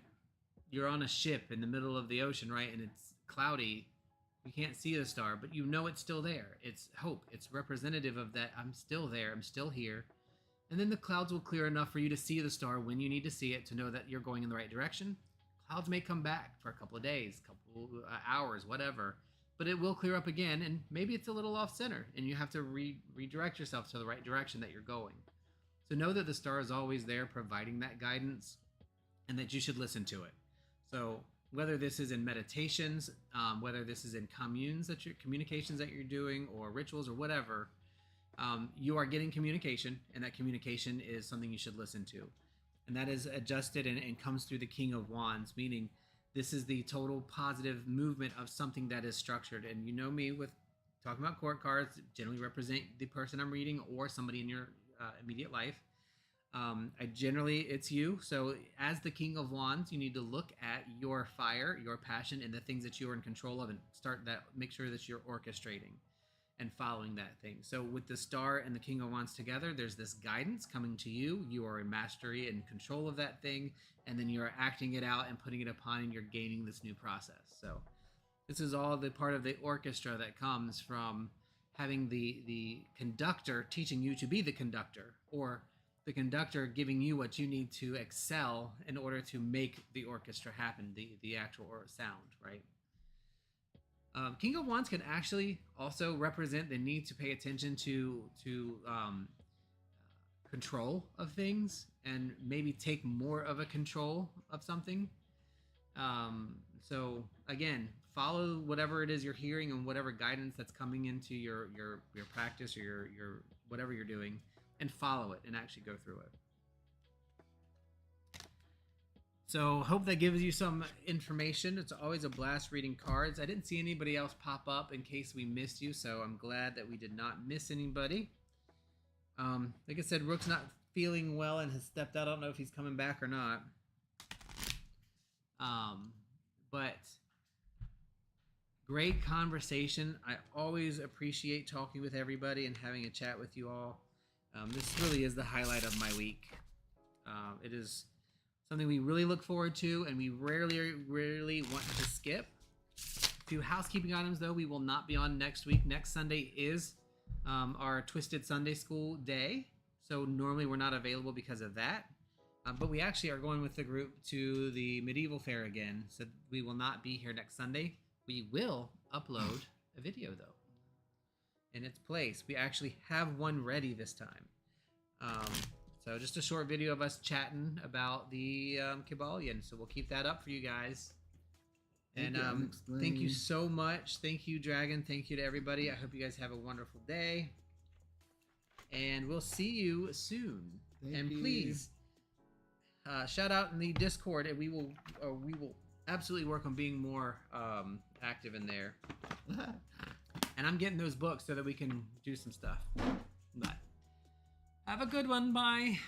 you're on a ship in the middle of the ocean, right? And it's cloudy. You can't see the star, but you know it's still there. It's hope. It's representative of that. I'm still there. I'm still here. And then the clouds will clear enough for you to see the star when you need to see it to know that you're going in the right direction. Clouds may come back for a couple of days, couple hours, whatever. But it will clear up again, and maybe it's a little off center, and you have to redirect yourself to the right direction that you're going. So know that the star is always there providing that guidance and that you should listen to it. So whether this is in meditations, whether this is in communications that you're doing or rituals or whatever, you are getting communication, and that communication is something you should listen to. And that is adjusted and comes through the King of Wands, meaning this is the total positive movement of something that is structured. And you know me with talking about court cards, generally represent the person I'm reading or somebody in your immediate life. It's you. So as the King of Wands, you need to look at your fire, your passion, and the things that you are in control of, and make sure that you're orchestrating and following that thing. So with the star and the King of Wands together, there's this guidance coming to you. You are in mastery and control of that thing, and then you are acting it out and putting it upon, and you're gaining this new process. So this is all the part of the orchestra that comes from having the conductor teaching you to be the conductor, or the conductor giving you what you need to excel in order to make the orchestra happen, the actual sound, right? King of Wands can actually also represent the need to pay attention to control of things and maybe take more of a control of something. So again, follow whatever it is you're hearing and whatever guidance that's coming into your practice or your whatever you're doing, and follow it and actually go through it. So hope that gives you some information. It's always a blast reading cards. I didn't see anybody else pop up in case we missed you, so I'm glad that we did not miss anybody. Like I said, Rook's not feeling well and has stepped out. I don't know if he's coming back or not. But great conversation. I always appreciate talking with everybody and having a chat with you all. This really is the highlight of my week. It is something we really look forward to, and we rarely want to skip. A few housekeeping items, though. We will not be on next week. Next Sunday is our Twisted Sunday School day, so normally we're not available because of that. But we actually are going with the group to the medieval fair again, so we will not be here next Sunday. We will upload a video, though, in its place. We actually have one ready this time. So just a short video of us chatting about the Kybalion. So we'll keep that up for you guys. And thank you so much. Thank you, Dragon. Thank you to everybody. I hope you guys have a wonderful day. And we'll see you soon. Thank you. Please shout out in the Discord, and we will absolutely work on being more active in there. And I'm getting those books so that we can do some stuff. But have a good one. Bye.